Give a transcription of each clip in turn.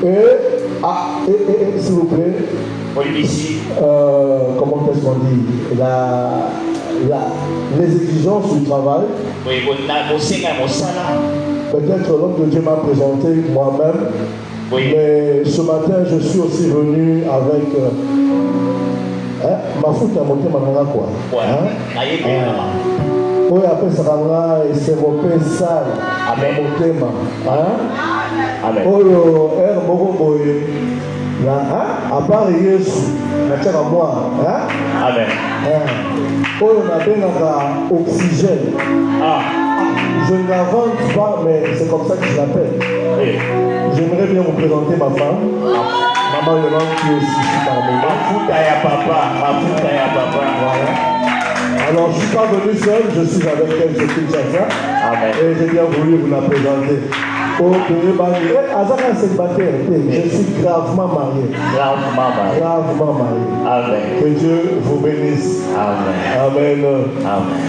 S'il vous plaît, comment est-ce qu'on dit les exigences du travail. Peut-être l'homme de Dieu m'a présenté moi-même, mais ce matin je suis aussi venu avec ma foute à monter ma main quoi. Oui, après ça va et c'est vos sale à mon thème. Oh, à part Jésus, à moi. Amen. Oh, on a bien oxygène. Je ne l'invente pas, mais c'est comme ça que je l'appelle. J'aimerais bien vous présenter ma femme. Maman Yolande qui est aussi parmi nous. Voilà. Alors, je ne suis pas venu seul, je suis avec elle, je suis Kinshasa. Et j'ai bien voulu vous la présenter. Je suis gravement marié. Gravement marié. Amen. Que Dieu vous bénisse. Amen. Amen. Amen.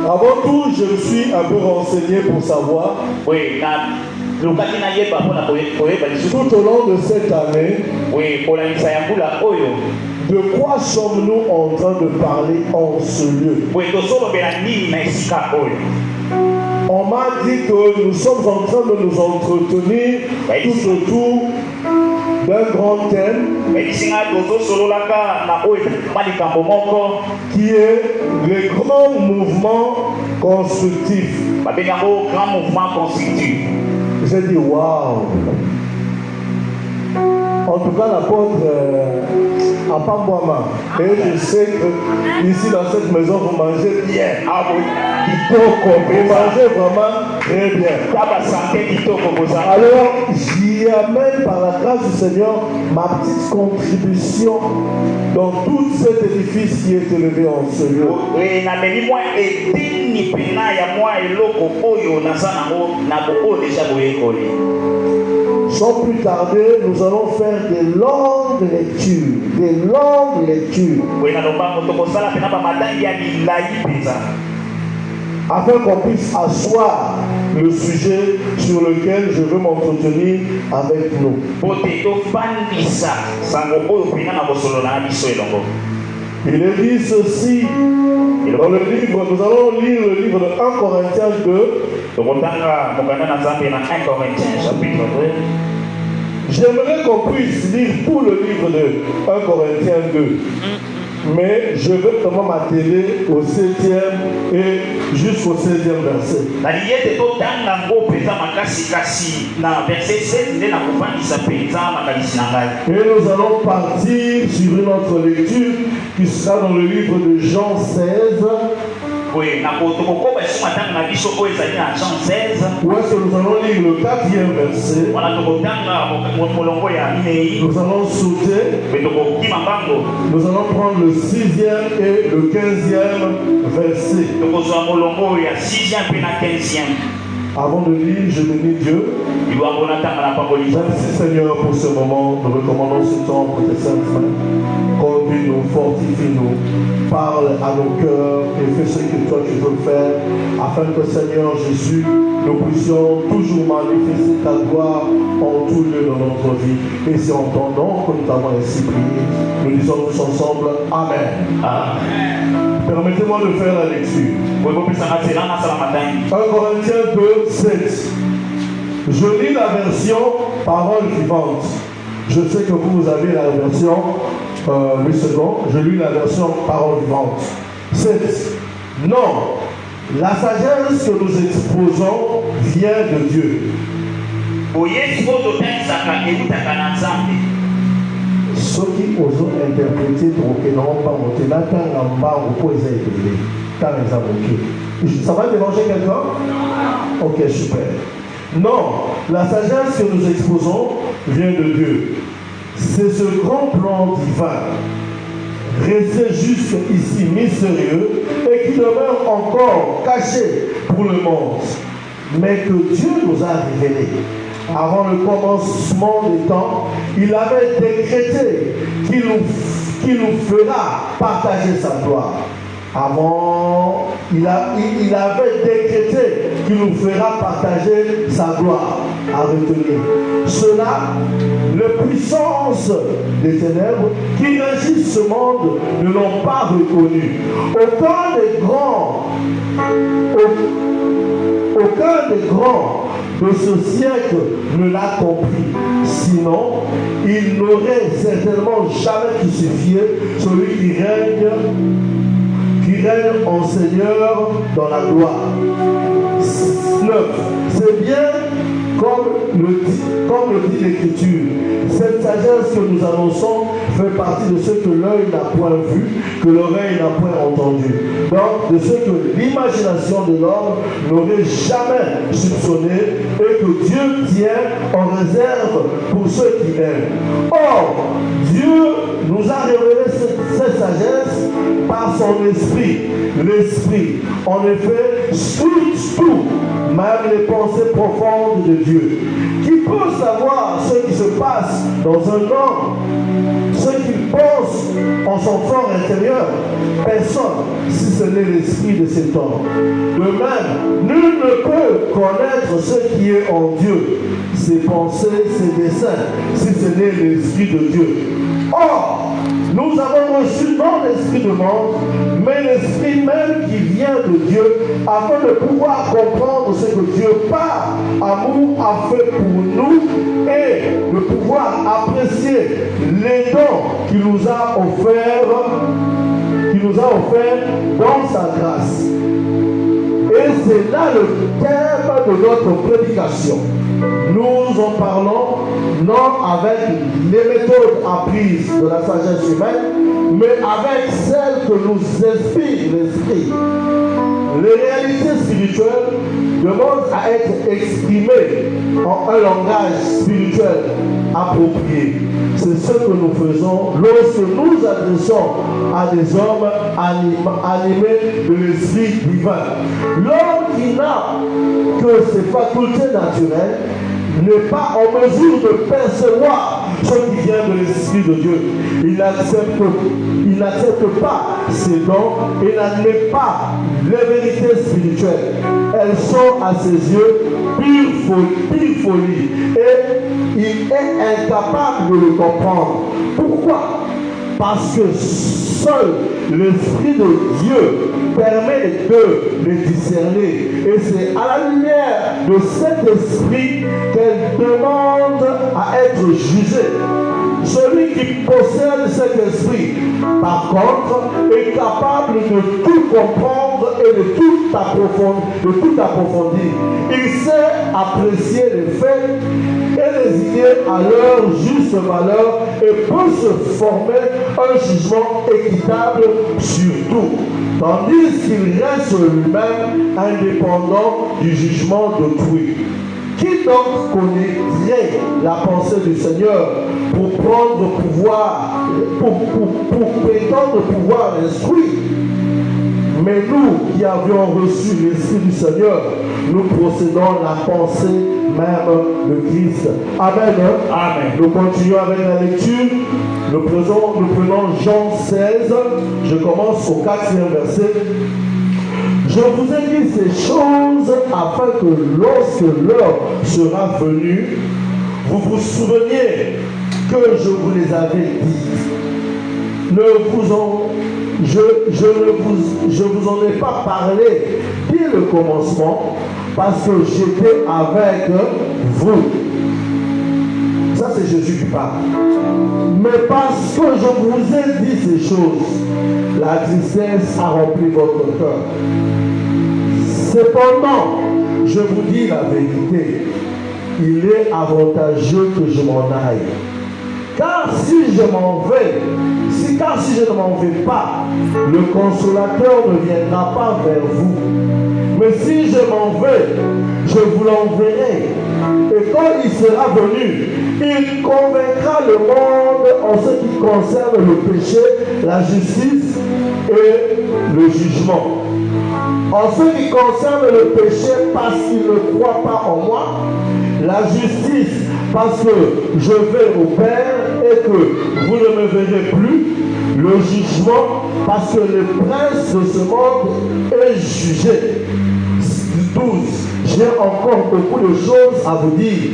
Avant tout, je me suis un peu renseigné pour savoir. Tout au long de cette année, de quoi sommes-nous en train de parler en ce lieu? On m'a dit que nous sommes en train de nous entretenir tout autour d'un grand thème qui est le grand mouvement constructif. J'ai dit waouh! En tout cas, l'apôtre à Pambouama. Et je sais que ici dans cette maison, vous mangez bien. Vous mangez vraiment très bien. Alors, j'y amène par la grâce du Seigneur ma petite contribution dans tout cet édifice qui est élevé en ce lieu. Sans plus tarder, nous allons faire des longues lectures. Des longues lectures. Afin qu'on puisse asseoir le sujet sur lequel je veux m'entretenir avec nous. Il est dit ceci dans le livre, nous allons lire le livre de 1 Corinthiens 2. J'aimerais qu'on puisse lire tout le livre de 1 Corinthiens 2. Mais je veux comment m'atteler au 7e et jusqu'au 16e verset. Et nous allons partir sur une autre lecture qui sera dans le livre de Jean 16. Où est-ce que nous allons lire le 4e verset? Nous allons sauter. Nous allons prendre le 6e et le 15e verset. Avant de lire, je bénis Dieu. Merci Seigneur pour ce moment. Nous recommandons ce temps pour tes saintes mains. Conduis-nous, fortifie-nous, parle à nos cœurs et fais ce que toi tu veux faire, afin que Seigneur Jésus, nous puissions toujours manifester ta gloire en tout lieu dans notre vie. Et c'est en ton nom que nous t'avons ainsi prié. Nous disons tous ensemble Amen. Amen. Permettez-moi de faire la lecture. 1 Corinthiens 2, 7. Je lis la version parole vivante. Je sais que vous avez la version 8 secondes. Je lis la version parole vivante. 7. Non, la sagesse que nous exposons vient de Dieu. Ceux qui osent interpréter ne n'auront pas monté. Là, ça va déranger quelqu'un? Ok, super. Non, la sagesse que nous exposons vient de Dieu. C'est ce grand plan divin, resté juste ici mystérieux et qui demeure encore caché pour le monde, mais que Dieu nous a révélé. Avant le commencement des temps, il avait décrété qu'il nous fera partager sa gloire. Avant, il avait décrété qu'il nous fera partager sa gloire. à retenir. Cela, les puissances des ténèbres qui régissent ce monde ne l'ont pas reconnu. Aucun des grands de ce siècle ne l'a compris. Sinon, il n'aurait certainement jamais crucifié celui qui règne en Seigneur dans la gloire. 9. C'est bien comme le dit l'Écriture. Cette sagesse que nous annonçons fait partie de ce que l'œil n'a point vu, que l'oreille n'a point entendu. Donc, de ce que l'imagination de l'homme n'aurait jamais soupçonné et que Dieu tient en réserve pour ceux qui l'aiment. Or, Dieu nous a révélé cette sagesse par son esprit. L'esprit, en effet, scrute tout, même les pensées profondes de Dieu. Qui peut savoir ce qui se passe dans un homme, ce qu'il pense en son fort intérieur? Personne, si ce n'est l'esprit de cet homme. De même, nul ne peut connaître ce qui est en Dieu, ses pensées, ses desseins, si ce n'est l'esprit de Dieu. Or, nous avons reçu non l'esprit de monde, mais l'esprit même qui vient de Dieu, afin de pouvoir comprendre ce que Dieu, par amour, a fait pour nous et de pouvoir apprécier les dons qu'il nous a offerts dans sa grâce. Et c'est là le thème de notre prédication. Nous en parlons non avec les méthodes apprises de la sagesse humaine, mais avec celles que nous inspire l'esprit. Les réalités spirituelles demandent à être exprimées en un langage spirituel approprié. C'est ce que nous faisons lorsque nous adressons à des hommes animés de l'esprit divin. L'homme qui n'a que ses facultés naturelles n'est pas en mesure de percevoir ce qui vient de l'Esprit de Dieu. Il n'accepte pas ces dons et n'admet pas les vérités spirituelles. Elles sont à ses yeux pure folie et il est incapable de le comprendre. Pourquoi? Parce que seul l'Esprit de Dieu permet de les discerner. Et c'est à la lumière de cet esprit qu'elle demande à être jugée. Celui qui possède cet esprit, par contre, est capable de tout comprendre et de tout approfondir. Il sait apprécier les faits et les idées à leur juste valeur et peut se former un jugement équitable sur tout, tandis qu'il reste lui-même indépendant du jugement d'autrui. Qui donc connaîtrait la pensée du Seigneur pour prendre pouvoir, pour prétendre pouvoir l'instruire? Mais nous qui avions reçu l'Esprit du Seigneur, nous possédons la pensée même de Christ. Amen. Amen. Nous continuons avec la lecture. Nous prenons Jean 16. Je commence au 4e verset. Je vous ai dit ces choses afin que lorsque l'heure sera venue, vous vous souveniez que je vous les avais dites. Je vous en ai pas parlé dès le commencement parce que j'étais avec vous. Ça c'est Jésus qui parle. Mais parce que je vous ai dit ces choses, la tristesse a rempli votre cœur. Cependant, je vous dis la vérité, il est avantageux que je m'en aille. Car si je m'en vais, si je ne m'en vais pas, le consolateur ne viendra pas vers vous. Mais si je m'en vais, je vous l'enverrai. Et quand il sera venu, il convaincra le monde en ce qui concerne le péché, la justice et le jugement. En ce qui concerne le péché, parce qu'il ne croit pas en moi, la justice, parce que je vais au Père et que vous ne me verrez plus, le jugement, parce que le prince de ce monde est jugé. 12. j'ai encore beaucoup de choses à vous dire,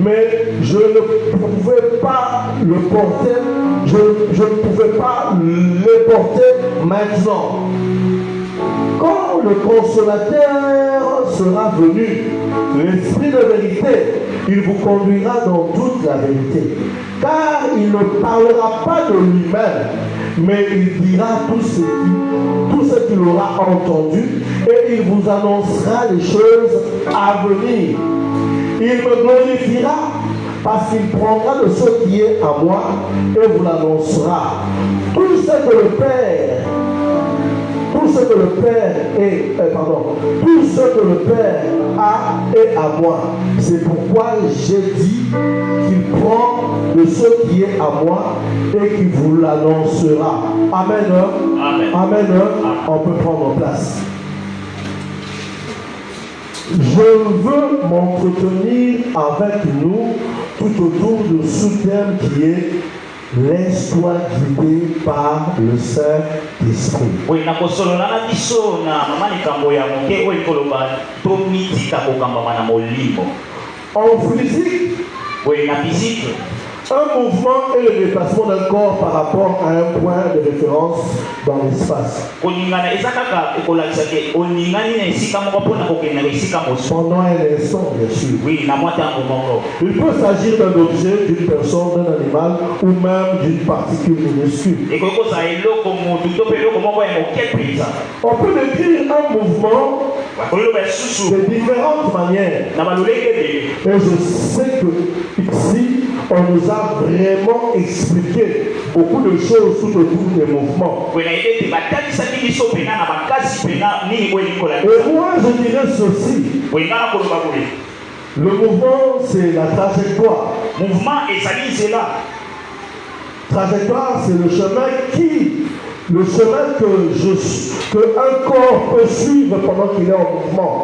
mais je ne pouvais pas le porter, je ne pouvais pas le porter maintenant. Quand le consolateur sera venu, l'Esprit de vérité, il vous conduira dans toute la vérité. Car il ne parlera pas de lui-même, mais il dira tout ce qu'il aura entendu et il vous annoncera les choses à venir. Il me glorifiera parce qu'il prendra de ce qui est à moi et vous l'annoncera. Tout ce que le Père a est à moi. C'est pourquoi j'ai dit qu'il prend de ce qui est à moi et qu'il vous l'annoncera. Amen. Amen. Amen. On peut prendre place. Je veux m'entretenir avec nous tout autour de ce thème qui est laisse-toi guider par le Saint-Esprit. Oui, na kosolola na biso na mama likambo ya moke oyo koloba tomitika kokamba na molimo. En physique, Oui, na physique. un mouvement est le déplacement d'un corps par rapport à un point de référence dans l'espace. Koningana ezakaka ekolakisa ke oningani na esika moko mpona kokenda esika mosusu. Pendant un instant, bien sûr. Oui, na mwa ntango moko. Il peut s'agir d'un objet, d'une personne, d'un animal ou même d'une particule minuscule. Ekoki kozala eloko motu to mpe eloko moko ya moke mpenza. On peut décrire un mouvement bakoloba lisusu de différentes manières. na balolenge ebele. Et je sais que ici, on nous a vraiment expliqué beaucoup de choses tout autour des mouvements. Oui, na ete batanisaki biso pena na bakasi pena nini boye likola. Et moi, je dirais ceci. Oui, ngana koloba boye. Le mouvement, c'est la trajectoire. Mouvement ezali nzela. Trajectoire, c'est le chemin que un corps peut suivre pendant qu'il est en mouvement.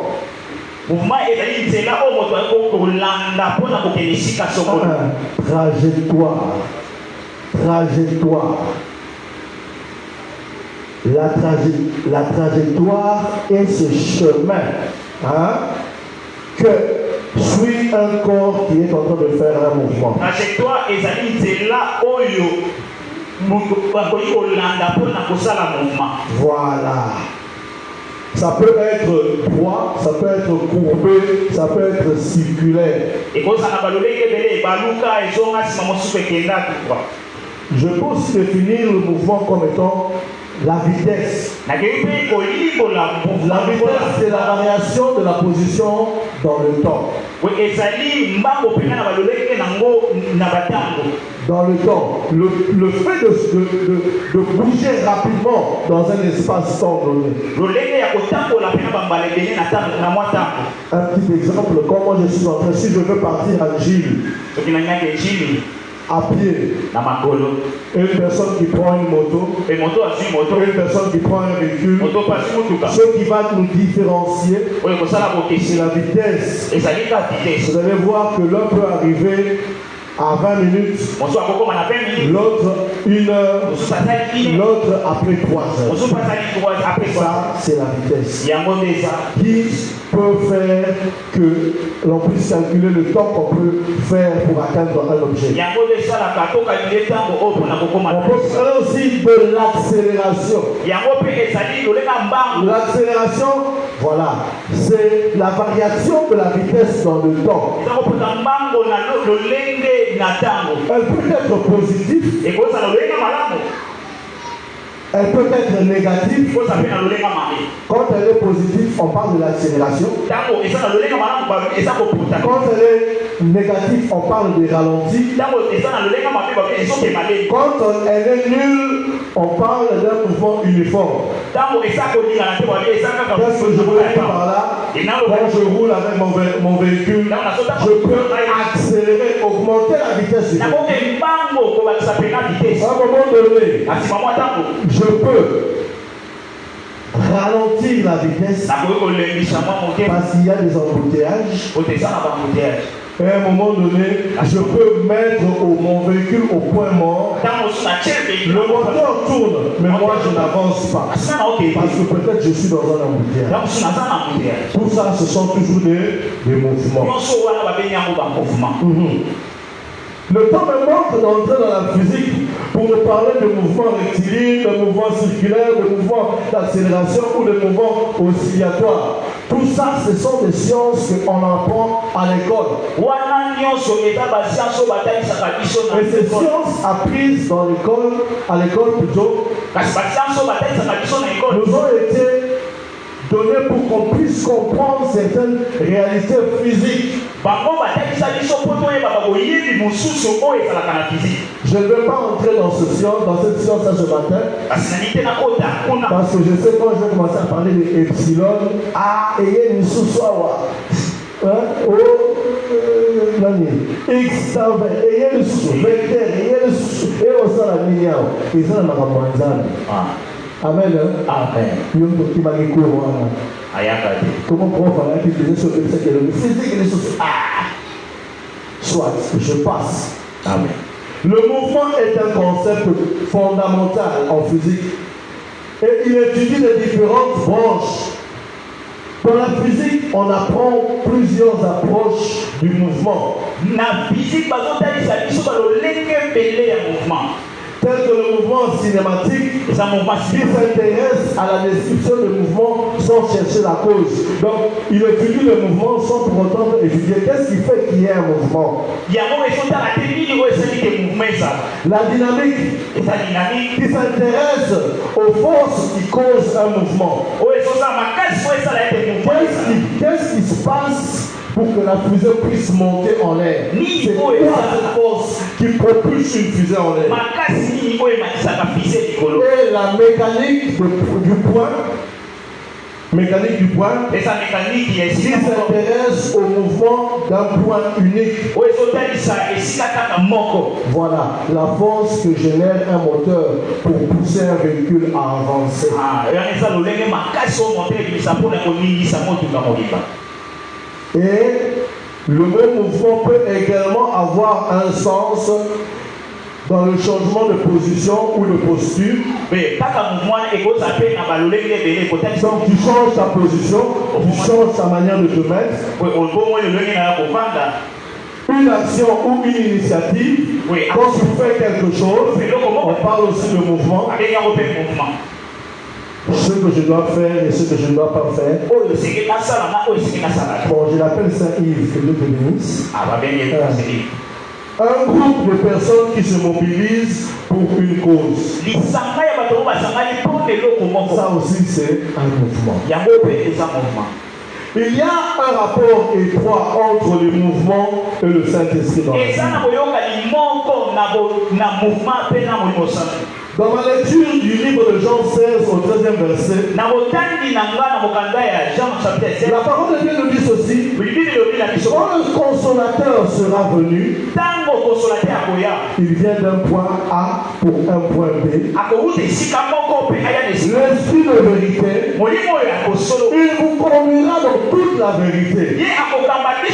Mouvement ezali nzela oyo moto ayeko kolanda mpona kokende esika sokolo. Trajectoire. La trajectoire est ce chemin que suit un corps qui est en train de faire un mouvement. Trajectoire ezali nzela oyo moto akoki kolanda mpona kosala mouvement. Voilà. Ça peut être droit, ça peut être courbé, ça peut être circulaire. Et quand ça n'a pas le baluka et son asma mosuke kenda quoi. Je peux aussi définir le mouvement comme étant la vitesse. La vitesse, c'est la variation de la position dans le temps. Dans le temps, le fait de bouger rapidement dans un espace-temps donné. Un petit exemple, comme moi je suis en train, si je veux partir à Gilles, à pied, une personne qui prend une moto, une personne qui prend un véhicule, ce qui va nous différencier, c'est la vitesse. Vous allez voir que l'un peut arriver à 20 minutes, l'autre 1 heure, l'autre après 3 heures. Ça, c'est la vitesse. Qui peut faire que l'on puisse calculer le temps qu'on peut faire pour atteindre un objet. On peut parler aussi de l'accélération. L'accélération, voilà, c'est la variation de la vitesse dans le temps. Elle peut être positive, elle peut être négative. Quand elle est positive, on parle de l'accélération. Quand elle est négative, on parle de ralenti. Quand elle est nulle, on parle d'un mouvement uniforme. Qu'est-ce que je veux dire par là? Quand je roule avec mon véhicule, je peux accélérer, augmenter la vitesse du véhicule. À un moment donné, je peux ralentir la vitesse parce qu'il y a des embouteillages. Et à un moment donné, je peux mettre mon véhicule au point mort. Le moteur tourne, mais moi je n'avance pas. Parce que peut-être je suis dans un embouteillage. Tout ça, ce sont toujours des mouvements. Le temps me manque d'entrer dans la physique pour me parler de mouvements rectilignes, de mouvements circulaires, de mouvements d'accélération ou de mouvements oscillatoires. Tout ça, ce sont des sciences qu'on apprend à l'école. Et ces sciences apprises dans l'école, à l'école plutôt, nous ont été données pour qu'on puisse comprendre certaines réalités physiques. Je ne vais pas entrer dans cette science ce matin. Parce que je sais quand je vais commencer à parler de epsilon, et une sous-soie. X, et le sous, vecteur, et le sous, et au sol à milliard. Ils ont la maman. Amen. Amen. Comment prof a qui faisait sur le physique et les choses. Soit, je passe. Amen. Le mouvement est un concept fondamental en physique. Et il étudie les différentes branches. Dans la physique, on apprend plusieurs approches du mouvement. La physique, tel que le mouvement cinématique qui s'intéresse à la description des mouvements sans chercher la cause. Donc, il étudie le mouvement sans pour autant étudier qu'est-ce qui fait qu'il y ait un mouvement. La dynamique qui s'intéresse aux forces qui causent un mouvement. Qu'est-ce qui se passe pour que la fusée puisse monter en l'air? C'est quoi cette force qui propulse une fusée en l'air? Et la mécanique du point, qui s'intéresse au mouvement d'un point unique. Voilà la force que génère un moteur pour pousser un véhicule à avancer. Et le même mouvement peut également avoir un sens dans le changement de position ou de posture. Donc tu changes ta position, tu changes ta manière de te mettre. Une action ou une initiative, quand tu fais quelque chose, on parle aussi de mouvement. Ce que je dois faire et ce que je ne dois pas faire. Bon, je l'appelle Saint-Yves, que Dieu te bénisse. Un groupe de personnes qui se mobilisent pour une cause. Ça aussi, c'est un mouvement. Il y a un rapport étroit entre le mouvement et le Saint-Esprit dans la vie. Dans ma lecture du livre de Jean 16 au 13e verset, la parole de Dieu nous dit ceci: quand le consolateur sera venu, il vient d'un point A pour un point B. L'esprit de vérité, il vous conduira dans toute la vérité.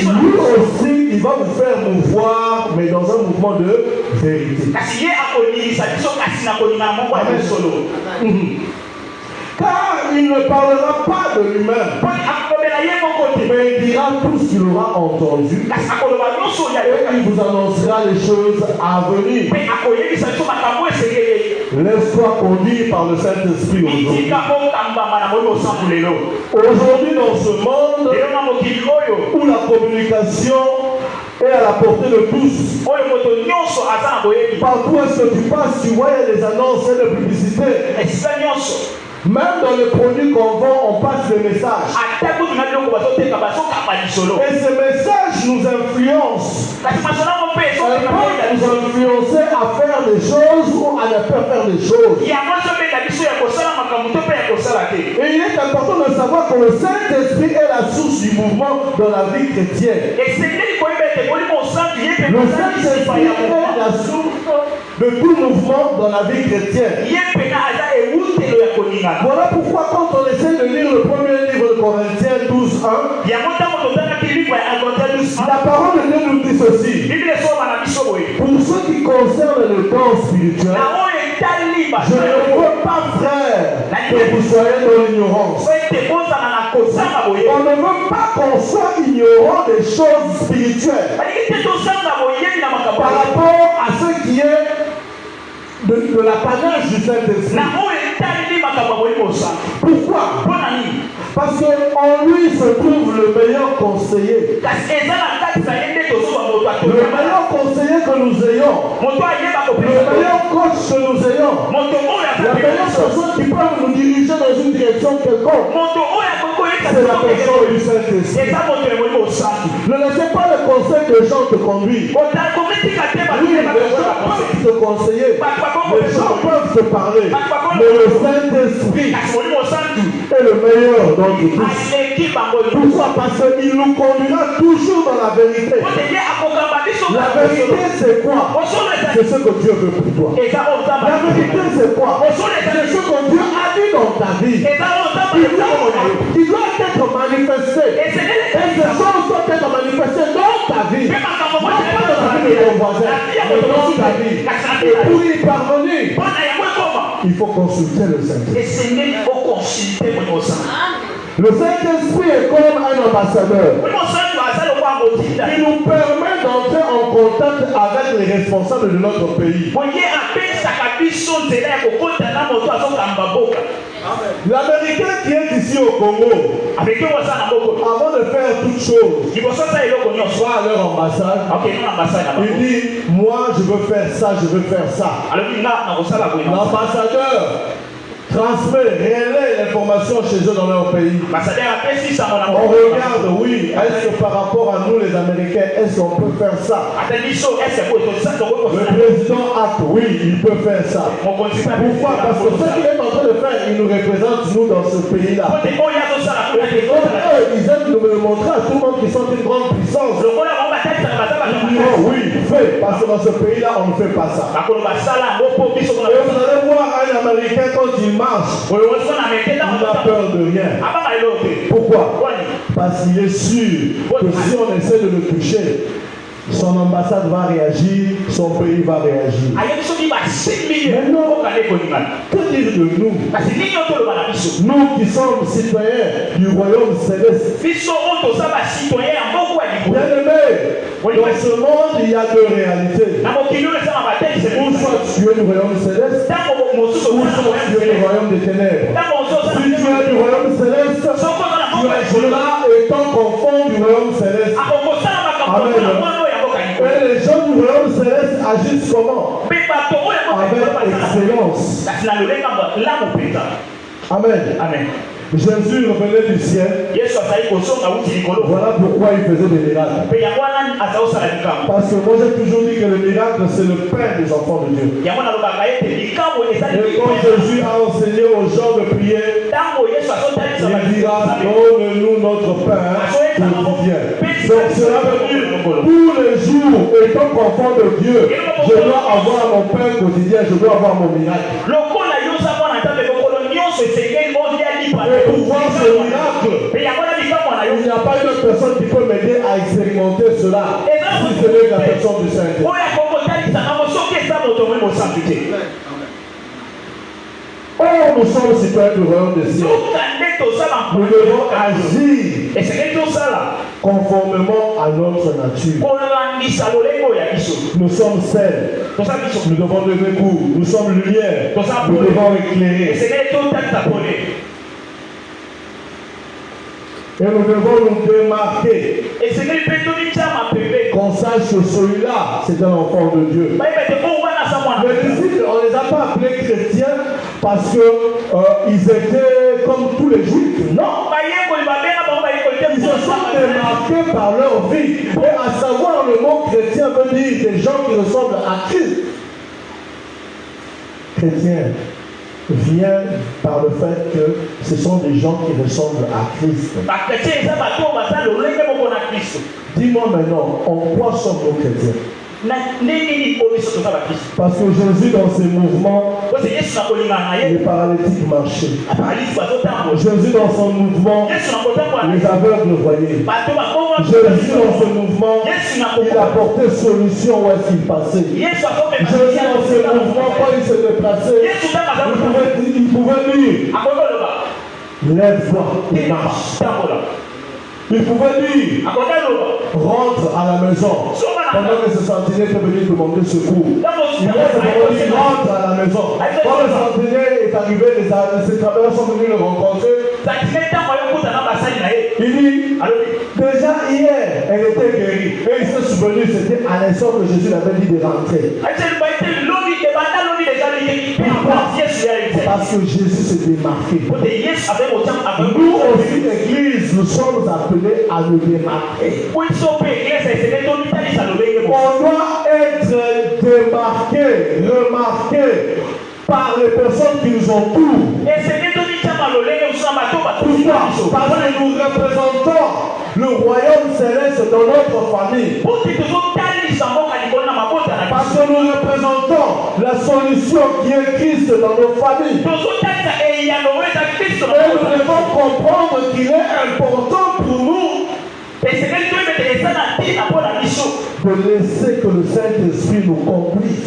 Lui aussi, il va vous faire mouvoir, mais dans un mouvement de vérité. Car il ne parlera pas de lui-même, mais il dira tout ce qu'il aura entendu, et il vous annoncera les choses à venir. Laisse-toi conduire par le Saint-Esprit aujourd'hui. Aujourd'hui, dans ce monde où la communication est à la portée de tous, partout est-ce que tu passes, tu vois des annonces et des publicités. Même dans les produits qu'on vend, on passe des messages. Et ces messages nous influencent. Elles peuvent nous influencer à faire des choses ou à ne pas faire des choses. Et il est important de savoir que le Saint-Esprit est la source du mouvement dans la vie chrétienne. Le Saint-Esprit est la source de tout mouvement dans la vie chrétienne. Voilà pourquoi quand on essaie de lire le premier livre de Corinthiens 12:1, yango ntango totangaki livre ya Corinthiens 12:1 la parole de Dieu nous dit ceci. Bible esoba na biso boye Pour ce qui concerne le don spirituel, na oyo etali je ne veux pas, frère, que vous soyez dans l'ignorance. so ete bozala na kozanga boye On ne veut pas qu'on soit ignorant des choses spirituelles balingi te tozanga boyebi na makambo par rapport à ce qui est de l'apanage du Saint-Esprit. na oyo etali makambo boye bosanga Pourquoi? mpona nini Parce qu'en lui se trouve le meilleur conseiller. kasi eza na kati na ye nde tozoba moto Le atoyeba meilleur conseiller que nous ayons. moto ayeba Le kopesa meilleur coach que nous ayons. moto oyo La meilleure personne qui peut nous diriger dans une direction quelconque. moto oyo akokoyeka C'est la personne du Saint-Esprit. eza moto emoi bosangi Ne laissez pas le conseil des gens te conduire. komitika te Oui, les gens peuvent te conseiller. Les gens peuvent te parler. Mais le Saint-Esprit kasi moli mosangi est le meilleur d'entre tous. aleki bango Pourquoi? Parce qu'il nous conduira toujours dans la vérité. otenge akokamba biso La vérité, c'est quoi? C'est ce que Dieu veut pour toi. eza oyo nzambe La vérité, c'est quoi? C'est ce que Dieu a dit dans ta vie. eza oyo nzambe Qui doit être manifesté. Et ces choses doivent être manifestées dans ta vie. mpe makambo Non pas dans la vie de ton voisin, mais dans ta vie. Et pour y parvenir, mpona yango ekoma il faut consulter le Saint-Esprit. esengeli okonsulte moni mosangi Le Saint-Esprit est comme un ambassadeur. moni mosangi aza lokwa motinda Il nous permet d'entrer en contact avec les responsables de notre pays. moye apesaka biso nzela ya kokota na moto azokamba boka L'Américain qui est ici au Congo, ameki oyo aza na boko avant de faire toute chose, liboso aza eloko nyonso va à leur ambassade, okende na ambasade na il bango dit, moi je veux faire ça, je veux faire ça. alobi nga nakosala boye L'ambassadeur transmet, relaie l'information chez eux dans leur pays. ambasadere apesi sango na On regarde, oui, est-ce que par rapport à nous les Américains, est-ce qu'on peut faire ça? ata biso ese boye Le président acte, oui, il peut faire ça. mokonzi Pourquoi? Parce que ce qu'il est en train de faire, il nous représente nous dans ce pays-là. kote oyo azosala kuna Et donc, eux, ils aiment nous le montrer à tout le monde qu'ils sont une grande puissance. lokola bango batatisaka baza Ils bato diront, oui, fais, parce que dans ce pays-là, on ne fait pas ça. bakolo basala yango mpo biso Et vous allez voir un Américain quand il marche, oyo ozona meke il n'a peur de rien. abanga eloko te Pourquoi? wani Parce qu'il est sûr que si on essaie de le toucher, son ambassade va réagir, son pays va réagir. ayebi soki basimbi ye Mais non. okande koningana Que dire de nous? kasi nini oyo toloba na biso Nous qui sommes citoyens du royaume céleste. biso oyo toza basitoyen ya mboku ya likolo Bien-aimés, dans ce monde, il y a deux réalités. na mokili oyo eza na batekisele Ou soit tu es du royaume céleste, ntango mosusu ou soit tu es du royaume des ténèbres. ntango mosusu Si tu es du royaume céleste, soko oza na tu mboka ya likolo agiras étant confond du royaume céleste. akokosala makambo Amen. na mwana oyo ya mboka ya likolo Et les gens du royaume céleste agissent comment? mpe bato oyo ya mboka ya likolo Avec basala excellence. kasi na lolenga lamu mpenza Amen. amen Jésus revenait du ciel. yesu azali kozonga wuti likolo Voilà pourquoi il faisait des miracles. mpe yango wana azosala likambo Parce que moi j'ai toujours dit que le miracle c'est le pain des enfants de Dieu. yango nalobaka ete likambo ezali Et quand Jésus a enseigné aux gens de prier, ntango yesu azotalisa il dira donne-nous notre pain quotidien. Donc cela veut dire tous les jours, étant enfant de Dieu, je dois avoir mon pain quotidien, je dois avoir mon miracle. lokola yoza mwana nzambe lokolo nyonso esengeli olia lipa Et pour voir ce miracle, mpe yango na likambo na yo il n'y a pas une personne qui peut m'aider à expérimenter cela si ce n'est la personne du Saint-Esprit. oyo akokotalisa nango soki eza moto moi mosantu te Or, nous sommes citoyens du royaume des cieux. soka nde toza Nous devons agir esengeli tosala conformément à notre nature. kolandisa lolenge oyo ya biso Nous sommes sel. toza biso Nous devons devenir court. Nous sommes lumière. Nous devons éclairer. esengeli totalisa pole Et nous devons nous démarquer. esengeli mpe tomitiama pembeni Qu'on sache que celui-là, c'est un enfant de Dieu. bayeba ete oyo wana aza mwana Mais ici, on ne les a pas appelés chrétiens parce qu'ils étaient comme tous les juifs. Non. bayekoli babenga bango bayekoli te Ils se sont démarqués par leur vie. Et à savoir, le mot chrétien veut dire des gens qui ressemblent à Christ. Chrétien vient par le fait que ce sont des gens qui ressemblent à Christ. bakretien eza bato oyo baza lolenge moko na kristo Dis-moi maintenant, en quoi sommes nos chrétiens? Parce que Jésus, dans ses mouvements, les paralytiques marchaient. Jésus, dans son mouvement, les aveugles voyaient. Jésus, dans ce mouvement, il apportait solution où est-ce qu'il passait. Jésus, dans ce mouvement, quand il se déplaçait, il pouvait dire, lève-toi et marche. Il pouvait dire, rentre à la maison. Pendant que ce sentinelle peut venir demander secours. Il pouvait dire, rentre à la maison. Quand le sentinelle est arrivé, ses travailleurs sont venus le rencontrer. Il dit, déjà hier, elle était guérie. Et il s'est souvenu, c'était à l'instant que Jésus l'avait dit de rentrer. Parce que Jésus s'est démarqué. Nous aussi, l'Église, nous sommes appelés à nous démarquer. On doit être démarqué, remarqué par les personnes qui nous entourent. Pourquoi? Parce que nous représentons le royaume céleste dans notre famille. Parce que nous représentons la solution qui est Christ dans nos familles. Et nous devons comprendre qu'il est important pour nous de laisser que le Saint-Esprit nous conduise.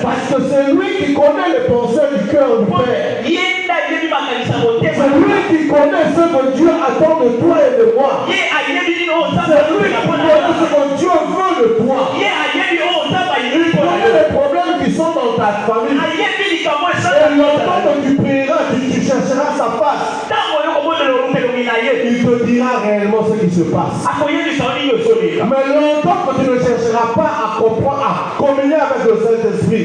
Parce que c'est lui qui connaît les pensées du cœur du Père. C'est lui qui connaît ce que Dieu attend de toi et de moi. C'est lui qui connaît ce que Dieu veut de toi. Il connaît les problèmes qui sont dans ta famille. Et longtemps que tu prieras, tu chercheras sa face. Il te dira réellement ce qui se passe. Mais longtemps que tu ne chercheras pas à comprendre, à communier avec le Saint-Esprit,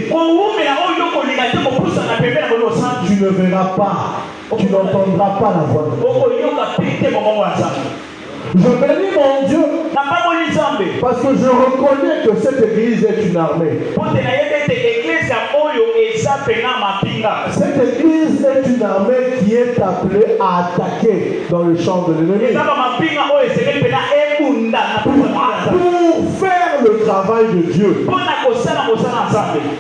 tu ne verras pas, tu n'entendras pas la voix de Dieu. Je bénis mon Dieu parce que je reconnais que cette église est une armée. Cette église est une armée qui est appelée à attaquer dans le champ de l'ennemi. Pour faire le travail de Dieu.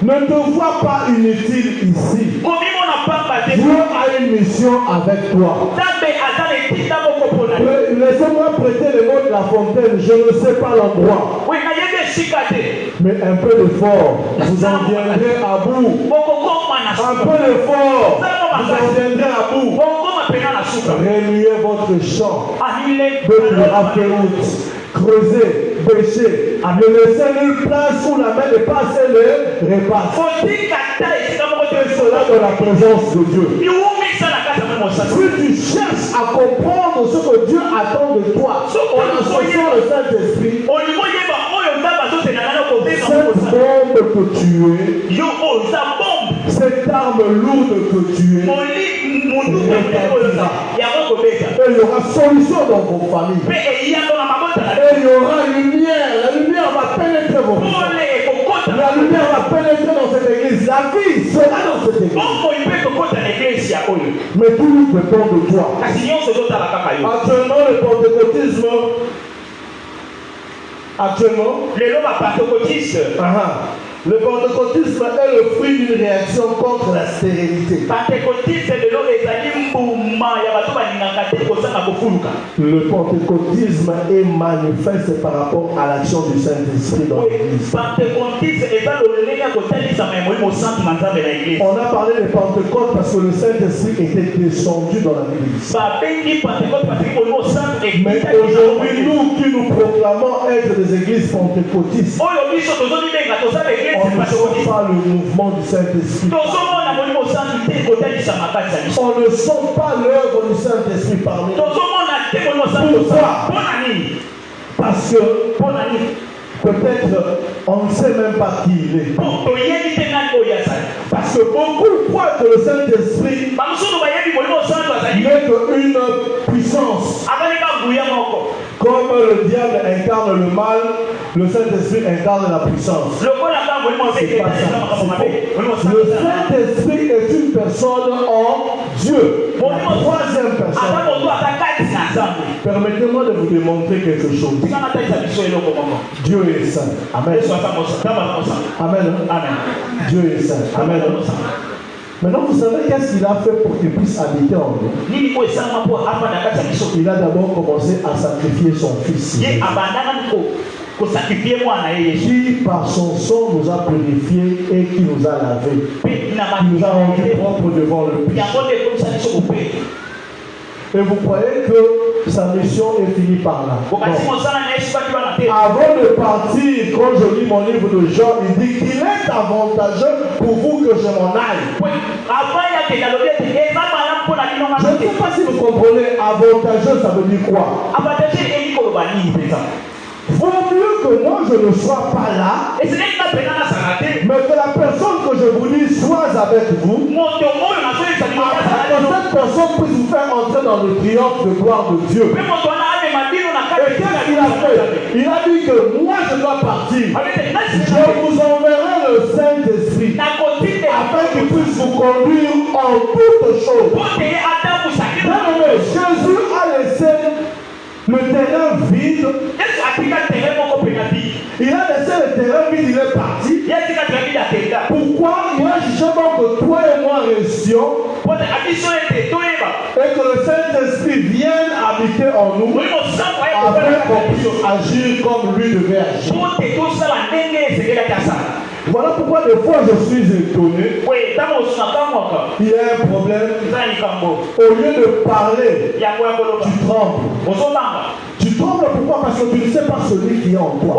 Ne te vois pas inutile ici. Dieu a une mission avec toi. Laissez-moi prêter les mots de La Fontaine. Je ne sais pas l'endroit. Mais un peu d'effort, vous en viendrez à bout. Un peu d'effort, vous en viendrez à bout. Remuez votre champ de rapéroute. Creusez, bêchez, ne laissez nulle place où la main n'est pas assez le repas. Et cela dans la présence de Dieu. Si tu cherches à comprendre ce que Dieu attend de toi en associant le Saint-Esprit, cette bombe que tu es, cette arme lourde que tu es, et il y aura solution dans vos familles. Et il y aura lumière. La lumière va pénétrer vos vies. La lumière va pénétrer dans cette église. La vie sera dans cette église. Mais tout dépend de toi. Actuellement, le pentecôtisme. Le pentecôtisme est le fruit d'une réaction contre la stérilité. Le pentecôtisme est manifeste par rapport à l'action du Saint-Esprit dans l'église. On a parlé de Pentecôte parce que le Saint-Esprit était descendu dans l'église. Mais aujourd'hui, nous qui nous proclamons être des églises pentecôtistes, on ne sent pas le mouvement du Saint-Esprit. On ne sent pas l'œuvre du Saint-Esprit parmi nous. Pourquoi? Parce que peut-être on ne sait même pas qui il est. Parce que beaucoup croient que le Saint-Esprit n'est qu'une puissance. Comme le diable incarne le mal, le Saint-Esprit incarne la puissance. C'est pas ça. Le Saint-Esprit est une personne en Dieu. La troisième personne. Permettez-moi de vous démontrer quelque chose. Dieu est saint. Amen. Amen. Amen. Dieu est saint. Amen. Maintenant, vous savez qu'est-ce qu'il a fait pour qu'il puisse habiter en nous? Il a d'abord commencé à sacrifier son fils. Qui par son sang nous a purifiés et qui nous a lavés. Qui nous a rendus propres devant le péché. Et vous croyez que sa mission est finie par là? Non. Avant de partir, quand je lis mon livre de Jean, il dit qu'il est avantageux pour vous que je m'en aille. Je ne sais pas si vous comprenez, avantageux, ça veut dire quoi? Vaut mieux que moi je ne sois pas là, mais que la personne que je vous dis soit avec vous, afin que cette personne puisse vous faire entrer dans le triomphe de gloire de Dieu. Et qu'est-ce qu'il a fait? Il a dit que moi je dois partir. Je vous enverrai le Saint-Esprit afin qu'il puisse vous conduire en toutes choses. Jésus a laissé le terrain vide. Il a laissé le terrain vide, il est parti. Pourquoi? Il a jugé donc que toi et moi restions et que le Saint-Esprit vienne habiter en nous afin qu'on puisse agir comme lui devait agir. Voilà pourquoi des fois je suis étonné. Il y a un problème. Au lieu de parler, tu trembles. Tu trembles pourquoi? Parce que tu ne sais pas celui qui est en toi.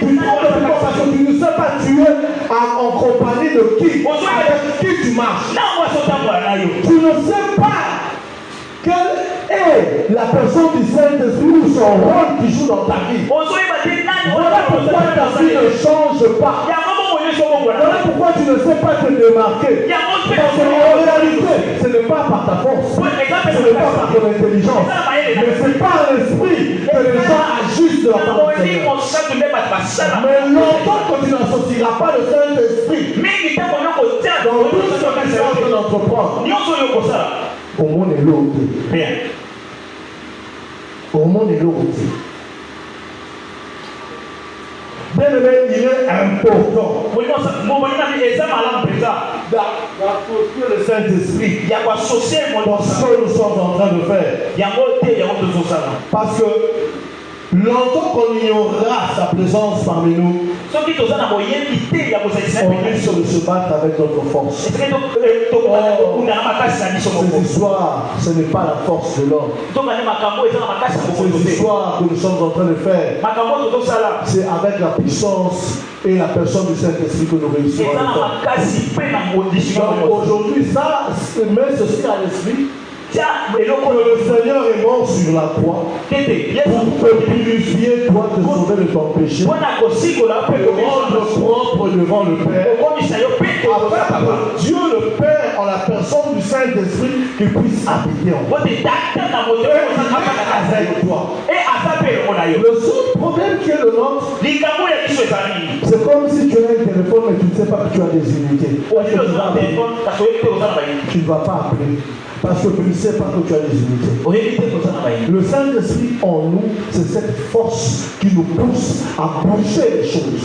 Tu trembles pourquoi? Parce que tu ne sais pas tu es en compagnie de qui? Avec qui tu marches. Tu ne sais pas quelle est la personne du Saint-Esprit ou son rôle qui joue dans ta vie. Voilà pourquoi ta vie ne change pas. Voilà pourquoi tu ne sais pas te démarquer. Parce qu'en réalité, ce n'est pas par ta force, ce n'est pas par ton intelligence, mais c'est par l'esprit que les gens agissent de la part du Seigneur. Mais longtemps que tu n'associeras pas le Saint-Esprit dans tout ce que tu es en train d'entreprendre, au monde est l'autre. Au monde est l'autre. Bien aimé, il est important d'associer le Saint-Esprit dans ce que nous sommes en train de faire. Parce que longtemps qu'on ignorera sa présence parmi nous, on risque de se battre avec notre force. Cette histoire, ce n'est pas la force de l'homme. Cette histoire que nous sommes en train de faire, c'est avec la puissance et la personne du Saint-Esprit que nous réussirons à le faire. Donc aujourd'hui, ça, mais ceci à l'esprit. Le Seigneur est mort sur la croix pour te purifier, toi, te sauver de ton péché, te rendre propre devant le Père, afin que Dieu le Père, en la personne du Saint-Esprit, qu'il puisse habiter en toi. Avec toi. Le seul problème qui est le nôtre, c'est comme si tu as un téléphone mais tu ne sais pas que tu as des unités. Tu ne vas pas appeler. Parce que tu ne sais pas que tu as des unités. Le Saint-Esprit en nous, c'est cette force qui nous pousse à bouger les choses.